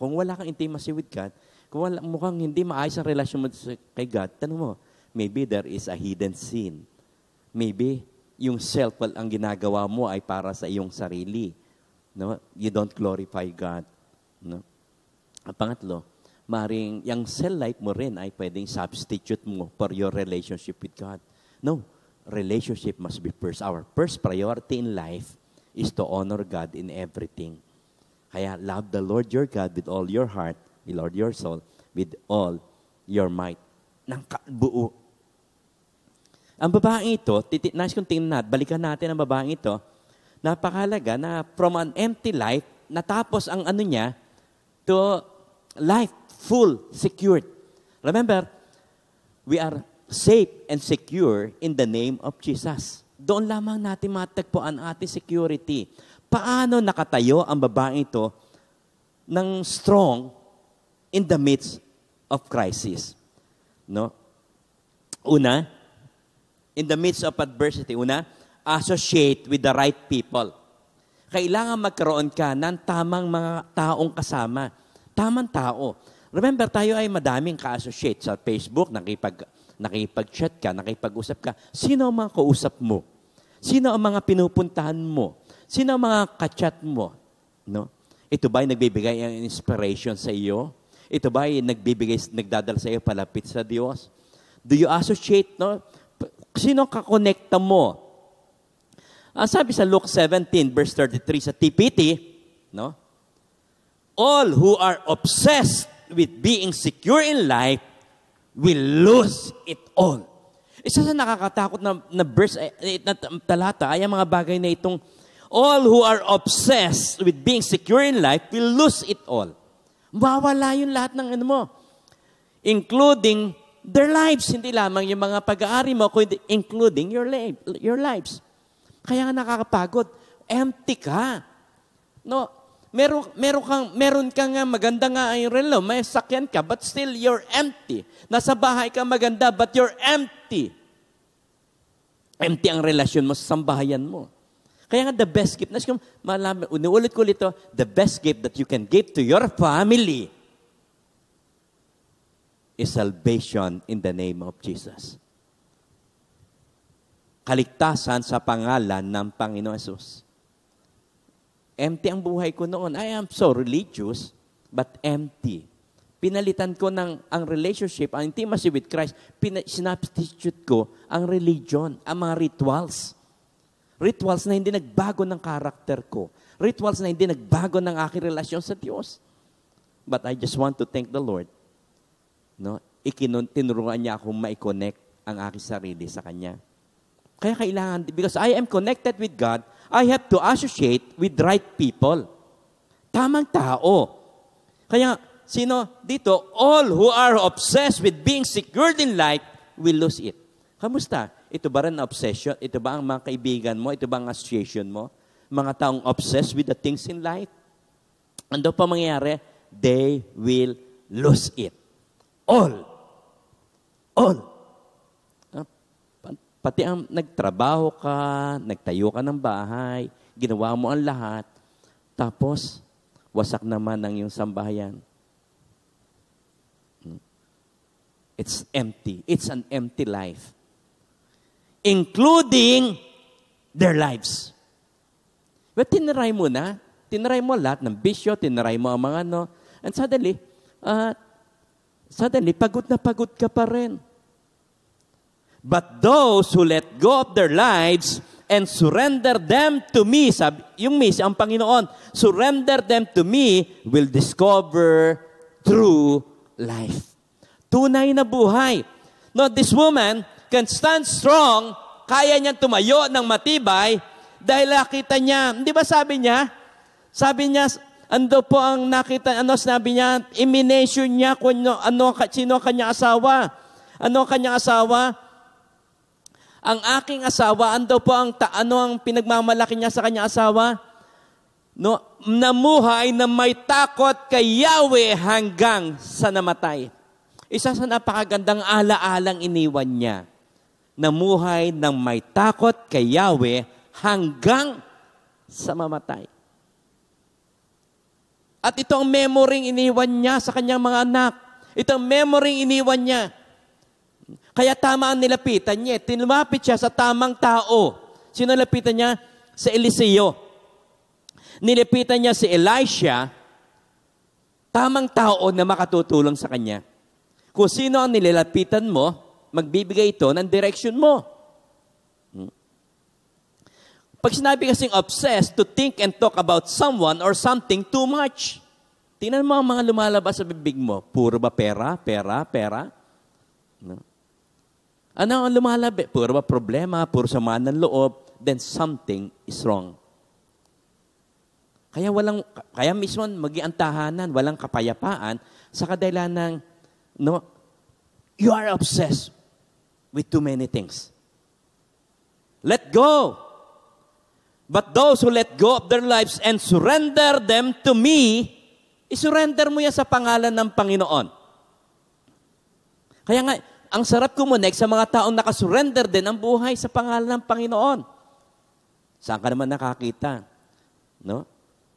Kung wala kang intimacy with God, kung mukhang hindi maayos ang relasyon mo kay God, tanong mo, maybe there is a hidden sin. Maybe yung self ang ginagawa mo ay para sa iyong sarili. No? You don't glorify God. No? At pangatlo, maring yung cell life mo rin ay pwedeng substitute mo for your relationship with God. No, relationship must be first. Our first priority in life is to honor God in everything. Kaya love the Lord your God with all your heart, with all your soul, with all your might. Nang buo. Ang babaeng ito, nais kong tingnan natin, balikan natin ang babaeng ito, napakalaga na from an empty life, natapos ang niya, to life full, secured. Remember, we are safe and secure in the name of Jesus. Doon lamang natin matagpuan ang ating security. Paano nakatayo ang babaeng ito ng strong in the midst of crisis? No? Una, in the midst of adversity, associate with the right people. Kailangan magkaroon ka ng tamang mga taong kasama. Tamang tao. Remember, tayo ay madaming ka-associate sa Facebook, nakipag-chat ka, nakipag-usap ka. Sino ang mga kausap mo? Sino ang mga pinupuntahan mo? Sino ang mga ka-chat mo? No? Ito ba ay nagbibigay ng inspiration sa iyo? Ito ba ay nagdadala sa iyo palapit sa Diyos? Do you associate, no? Sino kakonekta mo? Sabi sa Luke 17, verse 33 sa TPT, no? All who are obsessed with being secure in life will lose it all. Isa sa nakakatakot na verse, na talata, ay ang mga bagay na itong, all who are obsessed with being secure in life will lose it all. Mawawala yung lahat ng mo. Including their lives. Hindi lamang yung mga pag-aari mo, kundi including your lives. Kaya nga nakakapagod. Empty ka. No, meron ka nga maganda nga ang relo, may sakyan ka, but still you're empty. Nasa bahay ka maganda, but you're empty. Empty ang relasyon mo sa sambahayan mo. Kaya nga the best gift, unuulit ko ulit the best gift that you can give to your family is salvation in the name of Jesus. Kaligtasan sa pangalan ng Panginoon Jesus. Empty ang buhay ko noon. I am so religious, but empty. Pinalitan ko ang relationship, ang intimacy with Christ, sinubstitute ko ang religion, ang mga rituals. Rituals na hindi nagbago ng karakter ko. Rituals na hindi nagbago ng aking relasyon sa Diyos. But I just want to thank the Lord. No? Tinuruan niya akong ma-connect ang aking sarili sa Kanya. Kaya kailangan, because I am connected with God, I have to associate with right people. Tamang tao. Kaya, sino dito? All who are obsessed with being secured in life will lose it. Kamusta? Ito ba rin obsession? Ito ba ang mga kaibigan mo? Ito ba ang association mo? Mga taong obsessed with the things in life? Ano pa mangyayari? They will lose it. All. Pati ang nagtrabaho ka, nagtayo ka ng bahay, ginawa mo ang lahat, tapos wasak naman ang iyong sambahayan. It's empty. It's an empty life. Including their lives. But tinaray mo na. Tinaray mo lahat ng bisyo, tinaray mo ang mga ano. And suddenly, pagod na pagod ka pa rin. But those who let go of their lives and surrender them to me, sabi, yung me, ang Panginoon, surrender them to me will discover true life. Tunay na buhay. No, this woman can stand strong, kaya niyang tumayo ng matibay dahil nakita niya, di ba sabi niya, ando po ang nakita, sabi niya, imination niya kung sino kanyang asawa. Ano kanyang asawa? Ang aking asawa, ando po ang pinagmamalaki niya sa kanyang asawa? No, namuhay na may takot kay Yahweh hanggang sa namatay. Isa sa napakagandang ala-alang iniwan niya. Namuhay ng may takot kay Yahweh hanggang sa mamatay. At ito ang memory iniwan niya sa kanyang mga anak. Ito ang memory iniwan niya. Kaya tama ang nilapitan niya. Tinumapit siya sa tamang tao. Sino nilapitan niya? Sa Eliseo. Nilapitan niya si Elisha, tamang tao na makatutulong sa kanya. Kung sino ang nilalapitan mo, magbibigay ito ng direction mo. Pag sinabi kasing obsessed, to think and talk about someone or something too much. Tingnan mo ang mga lumalabas sa bibig mo. Puro ba pera? Pera? Pera? No? Ano ang lumalabas? Puro ba problema? Puro sama ng loob? Then something is wrong. Kaya mismo maging tahanan, walang kapayapaan sa kadahilan ng you are obsessed with too many things. Let go. But those who let go of their lives and surrender them to me, isurrender mo yan sa pangalan ng Panginoon. Kaya nga, ang sarap kumonek sa mga taong nakasurrender din ang buhay sa pangalan ng Panginoon. Saan ka naman nakakita? No?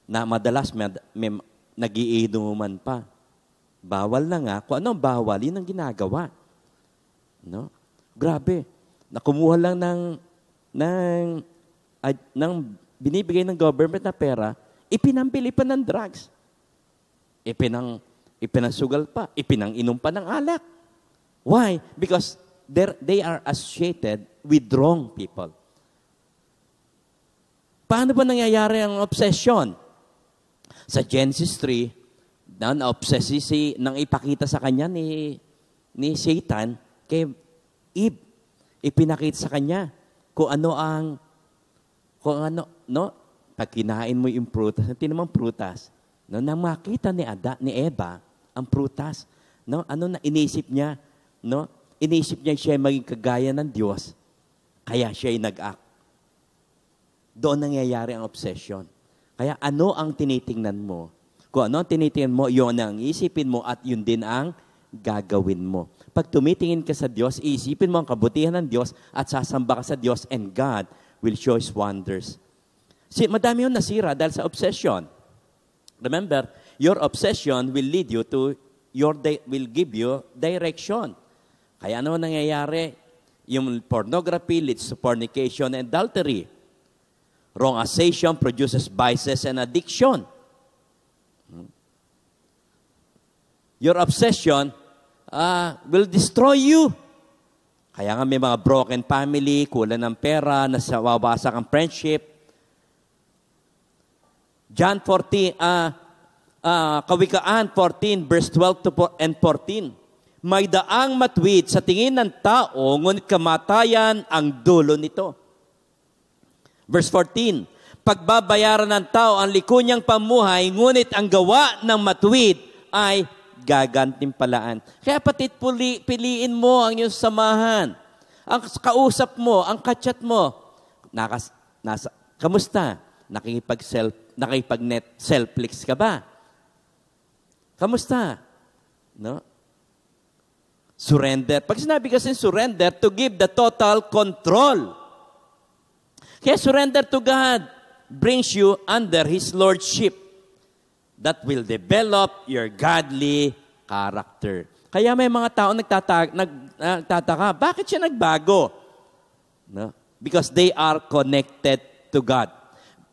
Na madalas may nag-iinuman pa. Bawal na nga. Kung anong bawal, yun ang ginagawa. No? Grabe. Nakumuha lang ng binibigay ng government na pera, ipinambili pa ng drugs. Ipinangsugal pa. Ipinanginom pa ng alak. Why? Because they are associated with wrong people. Paano ba nangyayari ang obsession? Sa Genesis 3, na-obsess nang ipakita sa kanya ni Satan kay Eve. Ipinakita sa kanya kung ano, pag kinain mo yung prutas, tinamang prutas, nang makita ni Eva ang prutas, ano na inisip niya, inisip niya siya maging kagaya ng Diyos, kaya siya ay nag-act. Doon nangyayari ang obsession. Kaya ano ang tinitingnan mo? Kung ano ang tinitingnan mo, yun ang isipin mo at yun din ang gagawin mo. Pag tumitingin ka sa Diyos, isipin mo ang kabutihan ng Diyos at sasamba ka sa Diyos and God will show His wonders. Madami yung nasira dahil sa obsession. Remember, your obsession will lead you to will give you direction. Kaya ano nangyayari? Yung pornography leads to fornication and adultery. Wrong association produces vices and addiction. Your obsession will destroy you. Kaya nga may mga broken family, kulang ng pera, nawawasak ang friendship. John 14, Kawikaan 14, verse 12 and 14. May daang matuwid sa tingin ng tao, ngunit kamatayan ang dulo nito. Verse 14, pagbabayaran ng tao ang liko niyang pamuhay, ngunit ang gawa ng matuwid ay gagantimpalaan. Kaya patid piliin mo ang iyong samahan. Ang kausap mo, ang kachat mo. Kamusta? Nakikipag-Netflix ka ba? Kamusta? No? Surrender. Pag sinabi kasi surrender, to give the total control. Kaya surrender to God. brings you under His Lordship that will develop your godly character. Kaya may mga tao nagtataka, bakit siya nagbago? No? Because they are connected to God.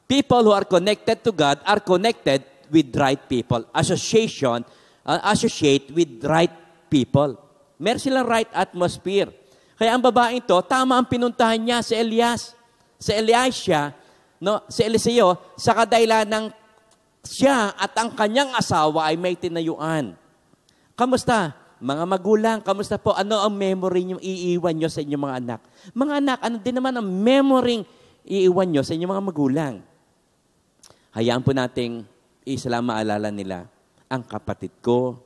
People who are connected to God are connected with right people. Associate with right people. Meron silang right atmosphere. Kaya ang babaeng ito, tama ang pinuntahan niya si Elias, si Elisha, no, si Eliseo, sa kadailan ng siya at ang kanyang asawa ay may tinayuan. Kamusta? Mga magulang, kamusta po? Ano ang memory niyo iiwan niyo sa inyong mga anak? Mga anak, ano din naman ang memory iiwan niyo sa inyong mga magulang? Hayaan po nating isa lang maalala nila, ang kapatid ko,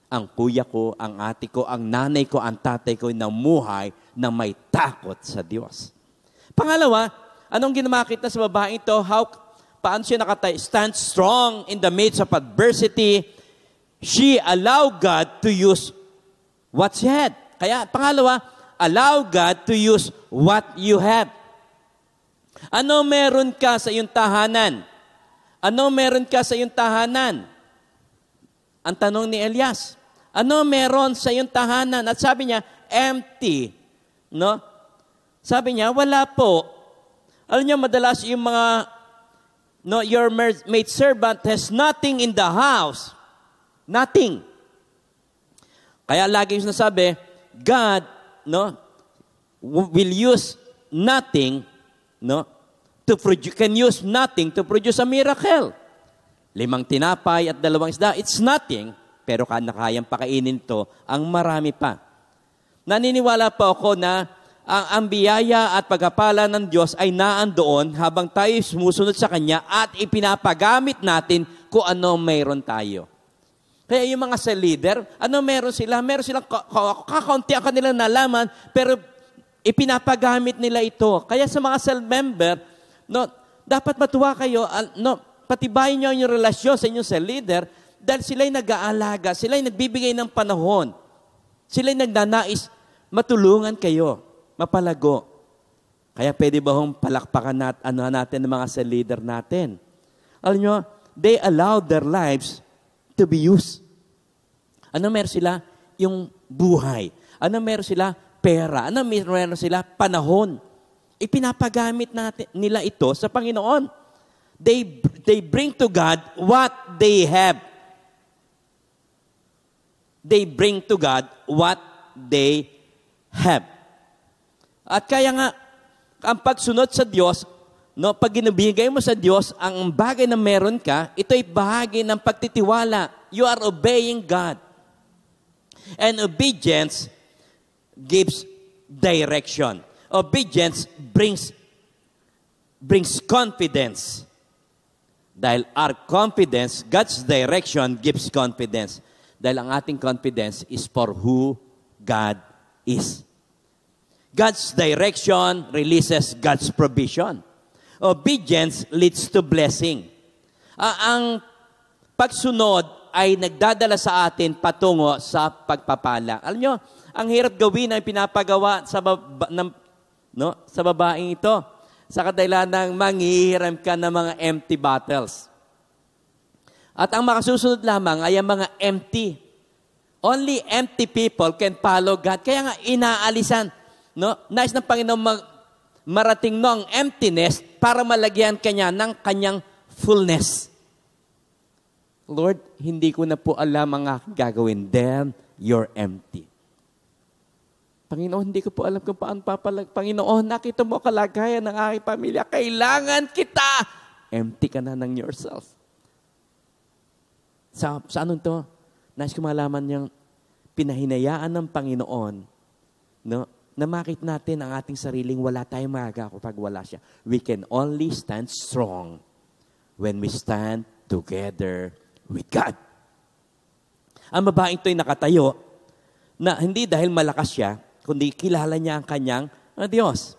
ang kuya ko, ang ate ko, ang nanay ko, ang tatay ko, namuhay na may takot sa Diyos. Pangalawa, anong ginamakit na sa babaeng ito? Paano siya stand strong in the midst of adversity? She allowed God to use what she had. Kaya, pangalawa, allow God to use what you have. Ano meron ka sa iyong tahanan? Ano meron ka sa iyong tahanan? Ang tanong ni Elias. Ano meron sa iyong tahanan? At sabi niya, empty. No? Sabi niya, wala po. Alam niyo, madalas yung mga, no, your maid servant has nothing in the house. Nothing. Kaya lagi yung sinasabi, God, no, will use nothing, no, can use nothing to produce a miracle. 5 tinapay at 2 isda, it's nothing, pero kayang pakainin to ang marami pa. Naniniwala po ako na ang biyaya at pagpapala ng Diyos ay naandoon habang tayo sumusunod sa Kanya at ipinapagamit natin kung ano mayroon tayo. Kaya yung mga cell leader, ano meron sila? Meron silang kakaunti ang kanilang nalaman, pero ipinapagamit nila ito. Kaya sa mga cell member, no, dapat matuwa kayo, no, patibayin nyo yung relasyon sa inyong cell leader dahil sila'y nag-aalaga, sila'y nagbibigay ng panahon, sila'y nagnanais matulungan kayo, mapalago. Kaya pwede ba hong palakpakan natin ng mga cell leader natin? Alam nyo, they allowed their lives to be used. Ano meron sila? Yung buhay. Ano meron sila? Pera. Ano meron sila? Panahon. Ipinapagamit nila ito sa Panginoon. They bring to God what they have. They bring to God what they have. At kaya nga, ang pagsunod sa Diyos, no, pag ginabigay mo sa Diyos ang bagay na meron ka, ito ay bahagi ng pagtitiwala. You are obeying God. And obedience gives direction. Obedience brings confidence. Dahil our confidence, God's direction gives confidence. Dahil ang ating confidence is for who God is. God's direction releases God's provision. Obedience leads to blessing. Ang pagsunod ay nagdadala sa atin patungo sa pagpapala. Alam nyo, ang hirap gawin ay pinapagawa sa babaeng ito. Sa kadahilan ng manghihiram ka ng mga empty bottles. At ang makasusunod lamang ay ang mga empty. Only empty people can follow God. Kaya nga inaalisan. No? Nais ng Panginoon marating no ang emptiness para malagyan kanya ng kanyang fullness. Lord, hindi ko na po alam ang aking gagawin. Then, you're empty. Panginoon, hindi ko po alam kung paano Panginoon, nakita mo kalagayan ng aking pamilya. Kailangan kita. Empty ka na ng yourself. Sa anong to? Nais ko malaman yung pinahinayaan ng Panginoon, no? Na makita natin ang ating sariling wala tayong magagawa kapag wala siya. We can only stand strong when we stand together with God. Ang babaeng ito'y nakatayo na hindi dahil malakas siya, kundi kilala niya ang kanyang Diyos.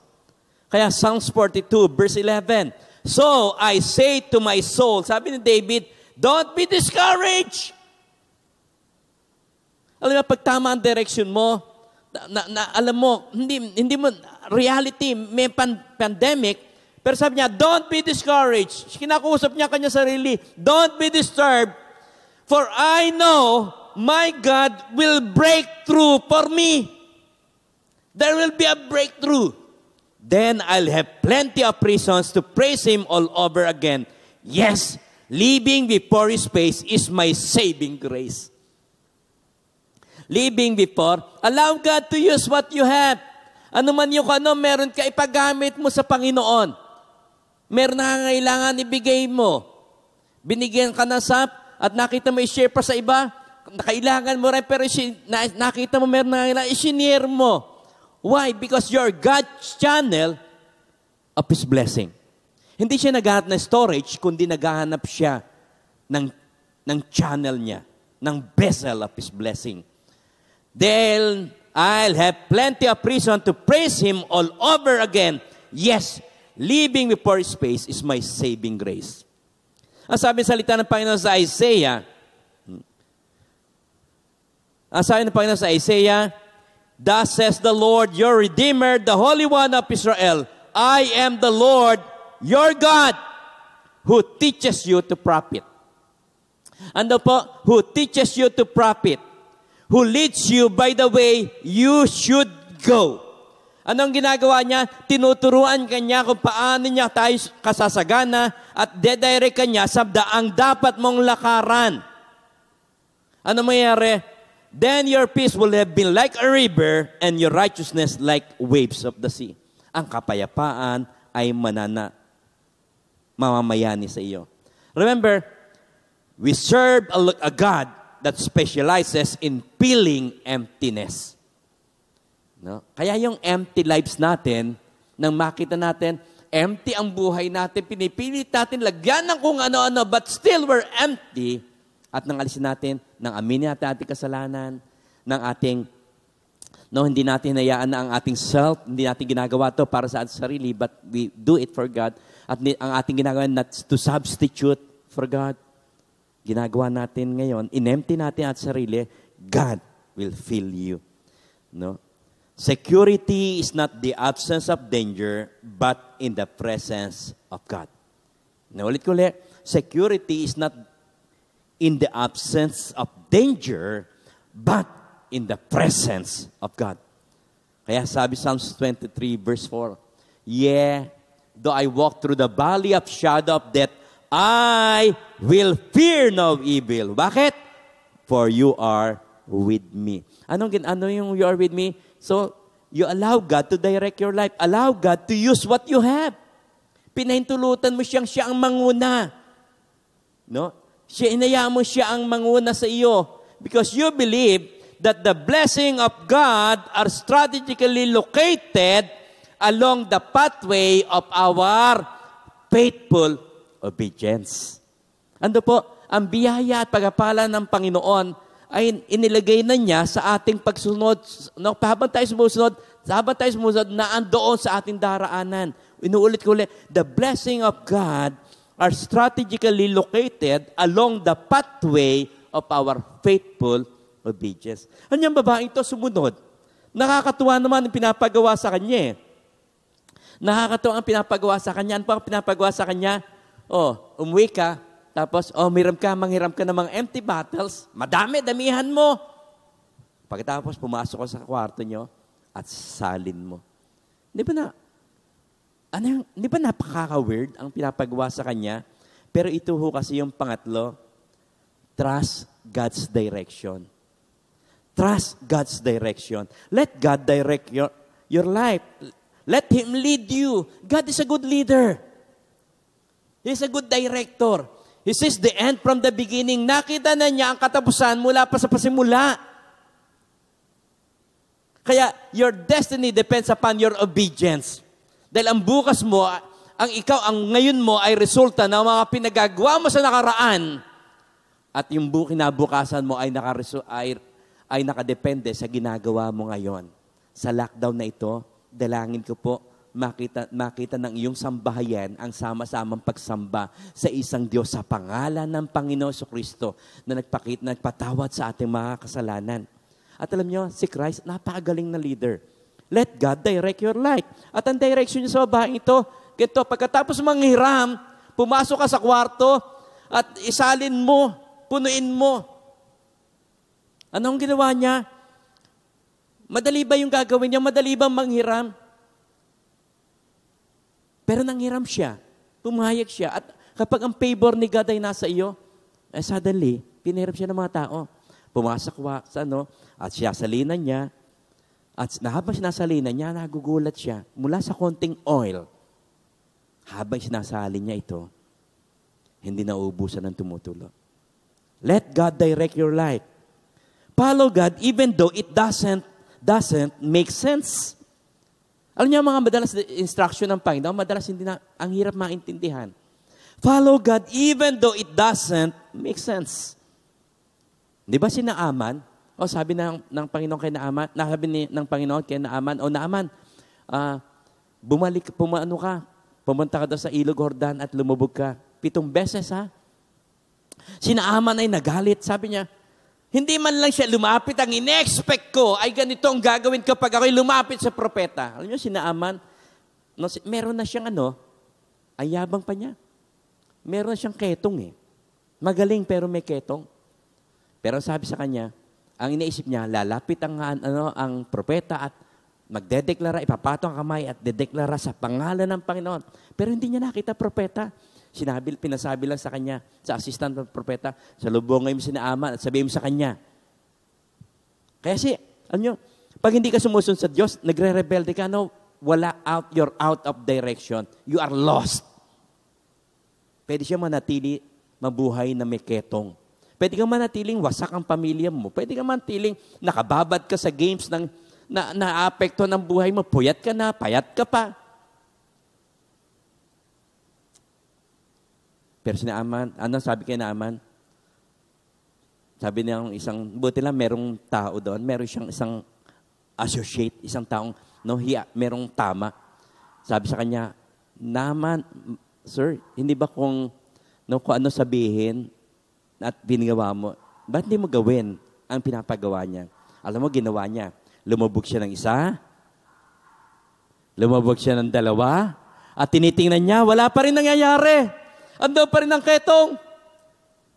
Kaya Psalms 42 verse 11, So I say to my soul, sabi ni David, don't be discouraged. Alam mo, pag tama ang direction mo, alam mo, hindi mo, reality, may pandemic, Pero sabi niya, don't be discouraged. Kinakusap niya kanya sarili, don't be disturbed, for I know my God will break through for me. There will be a breakthrough. Then I'll have plenty of reasons to praise Him all over again. Yes, living before His face is my saving grace. Living before, allow God to use what you have. Ano man yung meron ka, ipagamit mo sa Panginoon. Meron na kailangan ibigay mo. Binigyan ka ng sap at nakita mo i-share pa sa iba. Kailangan mo rin pero nakita mo meron na kailangan i-share mo. Why? Because you're God's channel of His blessing. Hindi siya naghahanap ng storage, kundi naghahanap siya ng channel niya, ng vessel of His blessing. Then I'll have plenty of reason to praise Him all over again. Yes, living before His face is my saving grace. Ang sabi ng salita ng Panginoon sa Isaiah, thus says the Lord, your Redeemer, the Holy One of Israel, I am the Lord, your God, who teaches you to profit. Ano po? Who teaches you to profit. Who leads you by the way you should go. Anong ginagawa niya? Tinuturuan kanya kung paano niya tayo kasasagana at dedirect kanya sa daang dapat mong lakaran. Ano mangyayari? Then your peace will have been like a river and your righteousness like waves of the sea. Ang kapayapaan ay mamamayani sa iyo. Remember, we serve a God that specializes in filling emptiness. No? Kaya yung empty lives natin, nang makita natin, empty ang buhay natin, pinipilit natin, lagyan ng kung ano-ano, but still we're empty. At nang alisin natin, nang aminin natin ating kasalanan, hindi natin hinayaan na ang ating self, hindi natin ginagawa to para sa ating sarili, but we do it for God. At ang ating ginagawa not to substitute for God. Ginagawa natin ngayon, in-empty natin at sarili, God will fill you. No? Security is not the absence of danger, but in the presence of God. Naulit ko ulit, security is not in the absence of danger, but in the presence of God. Kaya sabi Psalms 23 verse 4, yeah, though I walk through the valley of shadow of death, I will fear no evil. Bakit? For you are with me. Ano yung you are with me? So, you allow God to direct your life. Allow God to use what you have. Pinahintulutan mo siya ang manguna. No? Inayaan mo siya ang manguna sa iyo. Because you believe that the blessing of God are strategically located along the pathway of our faithful obedience. Ano po? Ang biyaya at pagpapala ng Panginoon ay inilagay na niya sa ating pagsunod. No, habang tayo sumusunod, na andoon sa ating daraanan. Inuulit ko ulit, the blessing of God are strategically located along the pathway of our faithful obedience. Ano yung babaeng ito sumunod? Nakakatuwa naman ang pinapagawa sa kanya. Nakakatuwa ang pinapagawa sa kanya. Ano pa ang pinapagawa sa kanya? Umuwi ka, tapos, manghiram ka ng mga empty bottles, damihan mo. Pagkatapos, pumasok ka sa kwarto nyo at salin mo. Di ba napakaka-weird ang pinapagawa sa kanya? Pero ito ho kasi yung pangatlo, trust God's direction. Trust God's direction. Let God direct your life. Let Him lead you. God is a good leader. He's a good director. He sees the end from the beginning. Nakita na niya ang katapusan mula pa sa pasimula. Kaya your destiny depends upon your obedience. Dahil ang bukas mo, ang ngayon mo ay resulta ng mga pinagagawa mo sa nakaraan. At yung kinabukasan mo ay nakadepende sa ginagawa mo ngayon. Sa lockdown na ito, dalangin ko po, makita ng iyong sambahayan ang sama-samang pagsamba sa isang Diyos sa pangalan ng Panginoon Kristo na nagpatawad sa ating mga kasalanan. At alam niyo, si Christ, napakagaling na leader. Let God direct your life. At ang direction niya sa babaeng ito, Kito, pagkatapos manghiram, pumasok ka sa kwarto at isalin mo, punuin mo. Anong ginawa niya? Madali ba yung gagawin niya? Madali ba manghiram? Pero nanghiram siya. Pumayag siya. At kapag ang favor ni God ay nasa iyo, suddenly, pinirap siya ng mga tao. Pumasok sa at siya salinan niya. At habang sinasalinan niya, nagugulat siya. Mula sa konting oil, habang sinasalin niya ito, hindi nauubusan ng tumutulo. Let God direct your life. Follow God even though it doesn't make sense. Alam niyo mga madalas instruction ng Panginoon, madalas hindi na, ang hirap maintindihan. Follow God even though it doesn't make sense. Di ba si Naaman? O sabi ng Panginoon kay Naaman, ng Panginoon kay Naaman, Naaman, pumunta ka daw sa Ilog Jordan at lumubog ka. 7 beses ha. Si Naaman ay nagalit. Sabi niya, hindi man lang siya lumapit. Ang ine-expect ko ay ganito ang gagawin kapag ako'y lumapit sa propeta. Alam niyo, si Naaman, meron na siyang ang yabang pa niya. Meron na siyang ketong eh. Magaling pero may ketong. Pero sabi sa kanya, ang iniisip niya, lalapit ang propeta at magdedeklara, ipapatong ang kamay at dedeklara sa pangalan ng Panginoon. Pero hindi niya nakita propeta. Pinasabi lang sa kanya, sa assistant ng propeta, salubungin mo si Naaman at sabihin mo sa kanya. Kaya pag hindi ka sumusunod sa Diyos, nagre-rebelde ka, you're out of direction. You are lost. Pwede siya manatili, mabuhay na may ketong. Pwede kang manatiling wasak ang pamilya mo. Pwede kang manatiling nakababad ka sa games na naapekto ng buhay mo. Puyat ka na, payat ka pa. Pero si Naaman, sabi kay Naaman? Sabi niya buti lang merong tao doon, meron siyang isang associate, isang taong, merong tama. Sabi sa kanya, Naaman, sir, hindi ba kung ano sabihin, at binagawa mo, ba't hindi mo gawin ang pinapagawa niya? Alam mo, ginawa niya. Lumubog siya ng isa, lumubog siya ng 2, at tinitingnan niya, wala pa rin nangyayari. Ando pa rin ang ketong.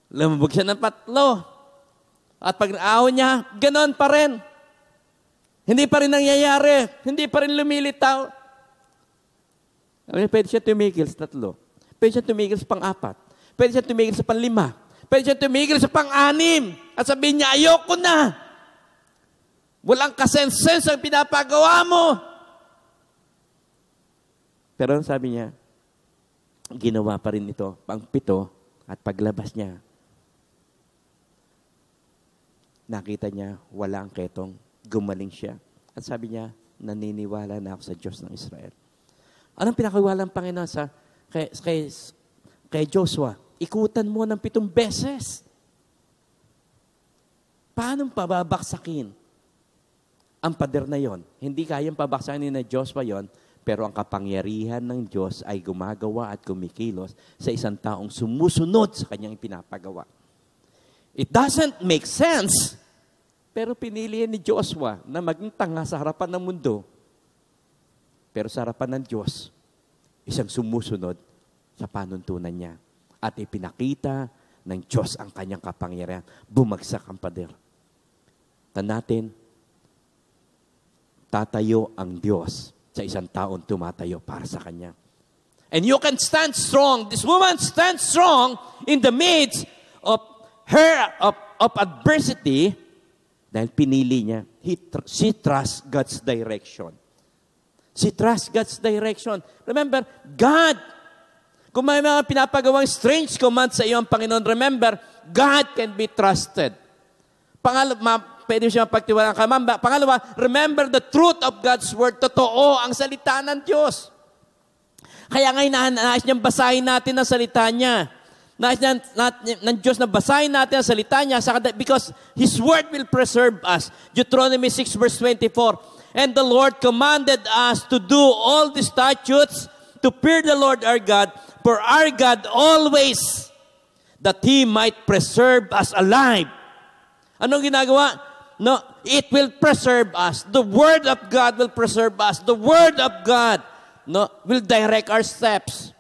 Lumubog siya ng 3. At pag naahon niya, ganon pa rin. Hindi pa rin nangyayari. Hindi pa rin lumilitaw. Pwede siya tumigil sa 3. Pwede siya tumigil sa 4. Pwede siya tumigil sa 5. Pwede siya tumigil sa 6. At sabihin niya, ayoko na. Walang kasense ang pinapagawa mo. Pero sabi niya, ginawa pa rin ito, 7, at paglabas niya, nakita niya, wala ang ketong, gumaling siya. At sabi niya, naniniwala na ako sa Diyos ng Israel. Anong pinakawalang Panginoon kay Joshua? Ikutan mo ng 7 beses. Paano pababaksakin ang pader na yon? Hindi kayang pabaksakin ni na Joshua yon, pero ang kapangyarihan ng Diyos ay gumagawa at kumikilos sa isang taong sumusunod sa kanyang pinapagawa. It doesn't make sense, pero pinili ni Joshua na maging tanga sa harapan ng mundo. Pero sa harapan ng Diyos, isang sumusunod sa panuntunan niya. At ipinakita ng Diyos ang kanyang kapangyarihan. Bumagsak ang pader. Natin, tatayo ang Diyos sa isang taon tumatayo para sa Kanya. And you can stand strong. This woman stands strong in the midst of adversity dahil pinili niya. She trusts God's direction. She trusts God's direction. Remember, God, kung may mga pinapagawang strange command sa iyo ang Panginoon, remember, God can be trusted. Pwede siya mapagtiwalaan ka. Pangalawa, remember the truth of God's Word. Totoo ang salita ng Diyos. Kaya ngayon, nais niyang basahin natin ang salita niya. Nais ng Diyos na basahin natin ang salita niya because His Word will preserve us. Deuteronomy 6 verse 24. And the Lord commanded us to do all the statutes to fear the Lord our God, for our God always, that He might preserve us alive. Anong ginagawa? No, it will preserve us. The Word of God will preserve us. The Word of God no, will direct our steps.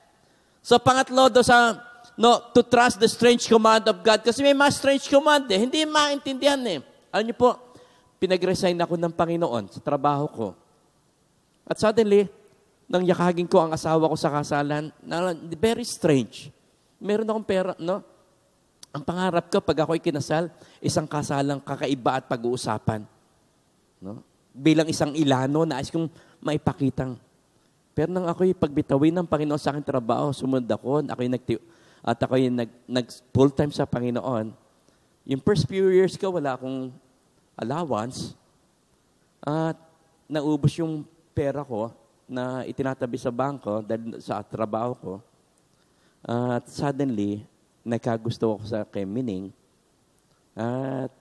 So pangatlo do sa to trust the strange command of God. Kasi may mga strange command eh. Hindi maintindihan eh. Alam niyo po, pinag-resign ako ng Panginoon sa trabaho ko. At suddenly, nang yakagin ko ang asawa ko sa kasalan, very strange. Meron akong pera, no? Ang pangarap ko, pag ako'y kinasal, isang kasalang kakaiba at pag-uusapan. No? Bilang isang Ilano, nais kong maipakitang. Pero nang ako'y pagbitawin ng Panginoon sa aking trabaho, sumunod ako, ako'y nag full-time sa Panginoon. Yung first few years ko, wala akong allowance. At naubos yung pera ko na itinatabi sa bangko dahil sa trabaho ko. At suddenly, nagkagusto ako sa kay Mining. At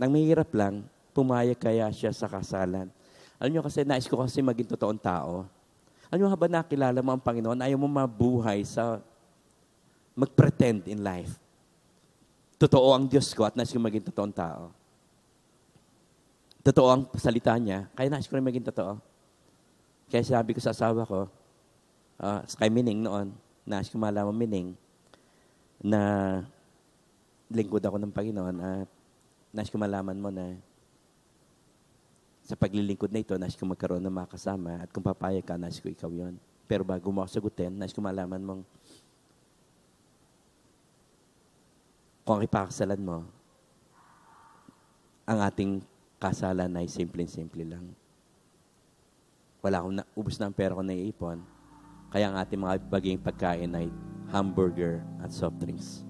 nang mahirap lang, pumayag kaya siya sa kasalan. Alam niyo kasi, nais ko kasi maging totoong tao. Alam niyo, habang nakilala mo ang Panginoon, ayaw mo mabuhay sa mag-pretend in life. Totoo ang Diyos ko at nais ko maging totoong tao. Totoo ang salita niya, kaya nais ko rin maging totoo. Kaya sabi ko sa asawa ko, kay Mining noon, nais ko malaman Mining, na lingkod ako ng Panginoon at nais ko malaman mo na sa paglilingkod na ito, nais ko magkaroon ng mga kasama at kung papayag ka, nais ko ikaw yon. Pero bago mo ako sagutin, nais ko malaman mong kung ang ipakasalan mo, ang ating kasalan ay simple-simple lang. Wala akong ubos na ang pera ko na iipon. Kaya ang ating mga baging pagkain ay hamburger at soft drinks.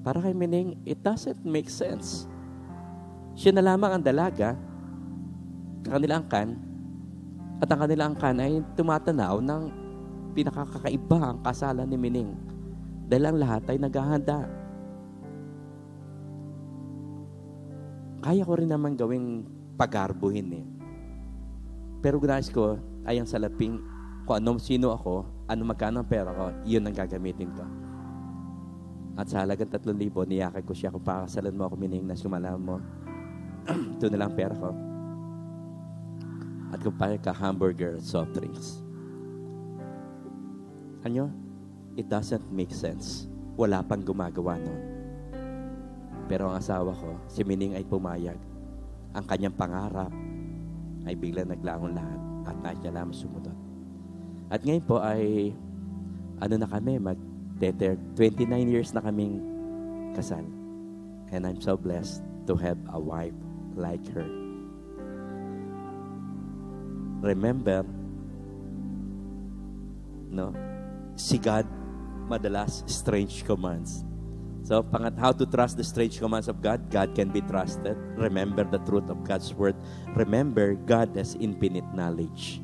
Para kay Mining, it doesn't make sense. Siya na lamang ang dalaga, kanilang angkan, at ang kanilang angkan ay tumatanaw ng pinakakaiba ang kasalan ni Mining. Dahil ang lahat ay naghahanda. Kaya ko rin naman gawing pagarbuhin eh. Pero gunais ko ay ang salaping kung sino ako, magkano ang pera ko, yun ang gagamitin ko. At sa halagang 3,000, niyakag ko siya kung pakasalan mo ako, Mining, na sumalaman mo. Ito na lang pera ko. At kung payag ka, hamburger at soft drinks. Ano? It doesn't make sense. Wala pang gumagawa nun. Pero ang asawa ko, si Mining ay pumayag. Ang kanyang pangarap ay biglang naglaon lahat at nais niya lamang sumunod. At ngayon po ay na kami, 29 years na kaming kasal. And I'm so blessed to have a wife like her. Remember, no? Si God, madalas, strange commands. So, how to trust the strange commands of God? God can be trusted. Remember the truth of God's word. Remember, God has infinite knowledge.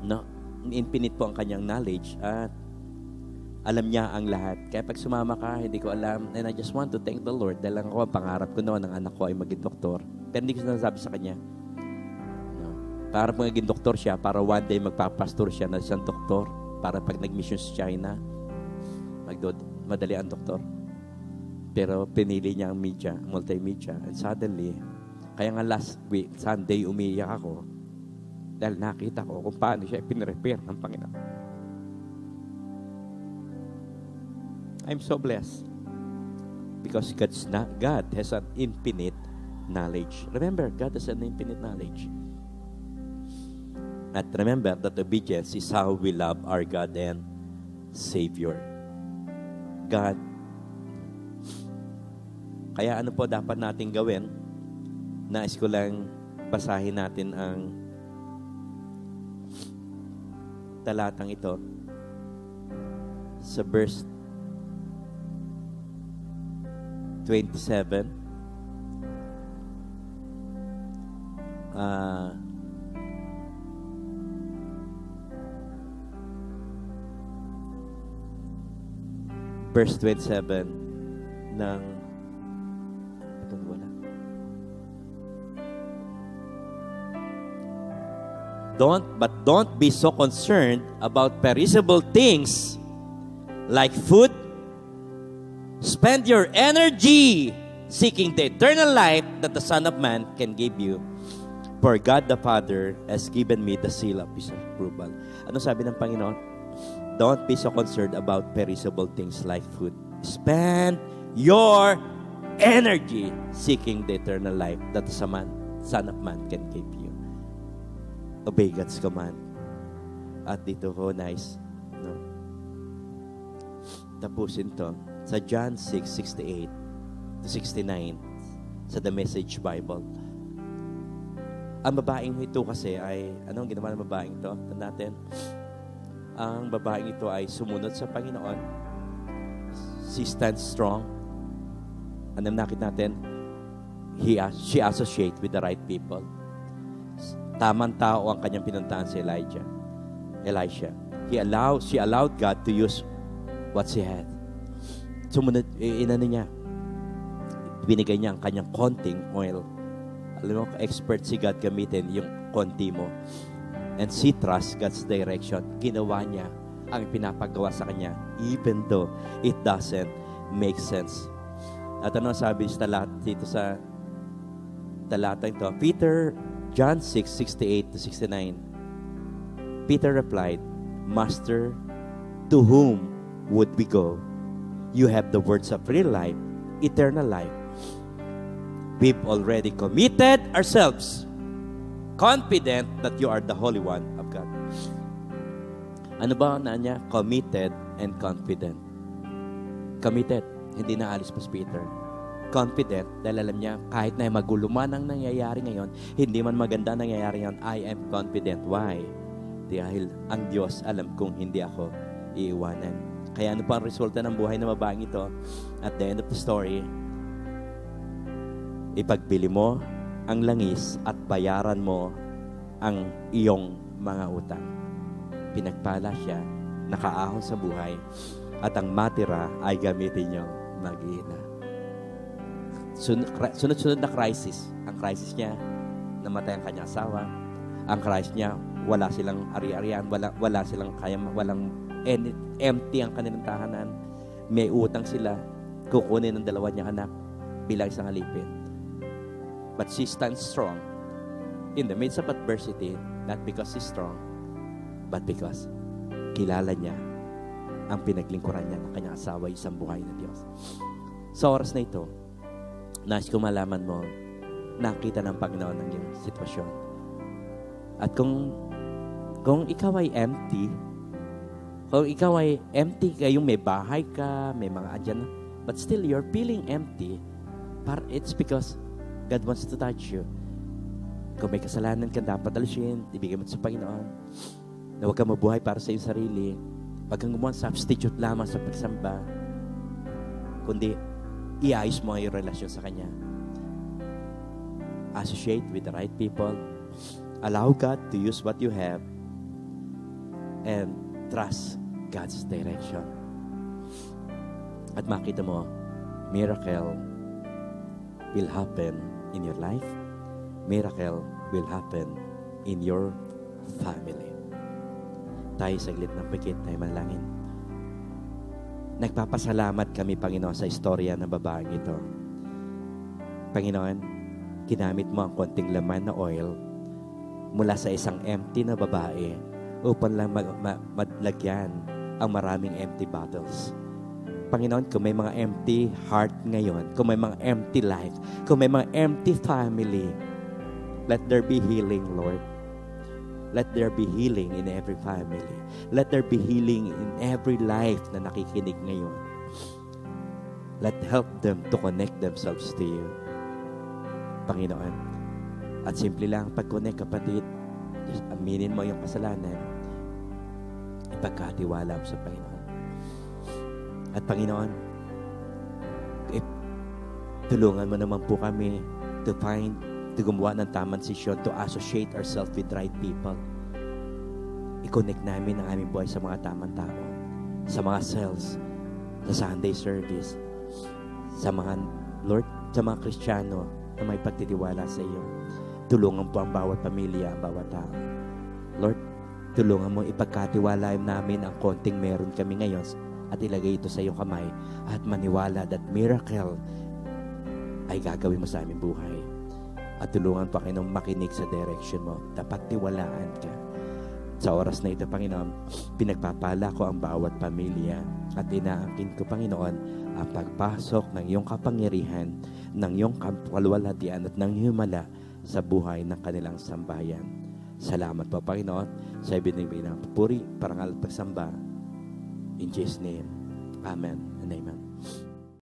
No? Infinite po ang kanyang knowledge at alam niya ang lahat. Kaya pag sumama ka, hindi ko alam. And I just want to thank the Lord dahil ako, ang pangarap ko noon, ang anak ko ay maging doktor. Pero hindi ko sinasabi sa kanya. No? Para maging doktor siya, para one day magpapastor siya na isang doktor. Para pag nag-mission sa China, madali ang doktor. Pero pinili niya ang media, multimedia. And suddenly, kaya nga last week, Sunday, umiiyak ako. Dahil nakita ko kung paano siya pinrepair ng Panginoon. I'm so blessed. Because God has an infinite knowledge. Remember, God has an infinite knowledge. At remember that obedience is how we love our God and Savior. God. Kaya ano po dapat natin gawin? Nais ko lang basahin natin ang talatang ito sa verse 27. Verse 27 ng Don't be so concerned about perishable things like food. Spend your energy seeking the eternal life that the Son of Man can give you. For God the Father has given me the seal of His approval. Ano sabi ng Panginoon? Don't be so concerned about perishable things like food. Spend your energy seeking the eternal life that the Son of Man can give you. Obey God's command. At dito ko, nice. No? Tapusin to sa John 6:68 to 69 sa The Message Bible. Ang babaeng ito kasi ay, anong ginawa ng babaeng ito? Natin. Ang babaeng ito ay sumunod sa Panginoon. She stands strong. Anong nakita natin? She associates with the right people. Tamang tao ang kanyang pinuntahan si Elisha. She allowed God to use what she had. Sumunod, inano niya. Binigay niya ang kanyang konting oil. Alam mo, expert si God gamitin yung konti mo. And she trusts God's direction. Ginawa niya ang pinapagawa sa kanya, even though it doesn't make sense. At ano sabi sa dito sa talata ito? John 6:68 to 69. Peter replied, Master, to whom would we go? You have the words of real life, eternal life. We've already committed ourselves, confident that you are the Holy One of God. Ano ba na niya? Committed and confident. Committed. Hindi na alis pa si Peter. Confident, dahil alam niya, kahit na magulo man ang nangyayari ngayon, hindi man maganda nangyayari ngayon, I am confident. Why? Dahil ang Diyos, alam kong hindi ako iiwanan. Kaya ano pa ang resulta ng buhay ng babaeng ito? At the end of the story, ipagbili mo ang langis at bayaran mo ang iyong mga utang. Pinagpala siya, nakaahon sa buhay, at ang matira ay gamitin niyong mag-iina. Sunod-sunod na crisis. Ang crisis niya, namatay ang kanyang asawa. Ang crisis niya, wala silang ari-arian, wala silang walang empty ang kanilang tahanan. May utang sila, kukunin ng dalawa niyang anak bilang isang alipin. But she stands strong in the midst of adversity, not because she's strong, but because kilala niya ang pinaglingkuran niya ng kanyang asawa, isang buhay na Diyos. Sa oras na ito, nais ko malaman mo, nakita ng Panginoon ang iyong sitwasyon. At kung ikaw ay empty, kayong may bahay ka, may mga adyan, but still you're feeling empty, it's because God wants to touch you. Kung may kasalanan ka, dapat alisin, ibigay mo sa Panginoon. Na huwag kang mabuhay para sa iyong sarili. Huwag kang gumawa substitute lamang sa pagsamba. Kundi, iayos mo ang iyong relasyon sa Kanya. Associate with the right people. Allow God to use what you have. And trust God's direction. At makita mo, miracle will happen in your life. Miracle will happen in your family. Tayo saglit ng pikit, tayo manalangin. Nagpapasalamat kami, Panginoon, sa istorya ng babaeng ito. Panginoon, ginamit mo ang konting laman na oil mula sa isang empty na babae upang lang madlagyan ang maraming empty bottles. Panginoon, kung may mga empty heart ngayon, kung may mga empty life, kung may mga empty family, let there be healing, Lord. Let there be healing in every family. Let there be healing in every life na nakikinig ngayon. Help them to connect themselves to you, Panginoon. At simple lang, pag-connect, kapatid, aminin mo yung kasalanan, ipagkatiwala mo sa Panginoon. At Panginoon, tulungan mo naman po kami to gumawa ng tamang desisyon, to associate ourselves with right people. I-connect namin ang aming buhay sa mga tamang tao, sa mga cells, sa Sunday service, sa mga, Lord, sa mga Kristiyano na may pagtitiwala sa iyo. Tulungan po ang bawat pamilya, ang bawat tao. Lord, tulungan mo ipagkatiwala namin ang konting meron kami ngayon at ilagay ito sa iyong kamay at maniwala that miracle ay gagawin mo sa aming buhay. At tulungan, Panginoon, makinig sa direction mo. Dapat tiwalaan ka. Sa oras na ito, Panginoon, pinagpapala ko ang bawat pamilya at inaangkin ko, Panginoon, ang pagpasok ng iyong kapangyarihan, ng iyong kalwalhatian at ng himala sa buhay ng kanilang sambayan. Salamat po, Panginoon, sa ibinibigay ng papuri, parangal at pagsamba. In Jesus' name, Amen and Amen.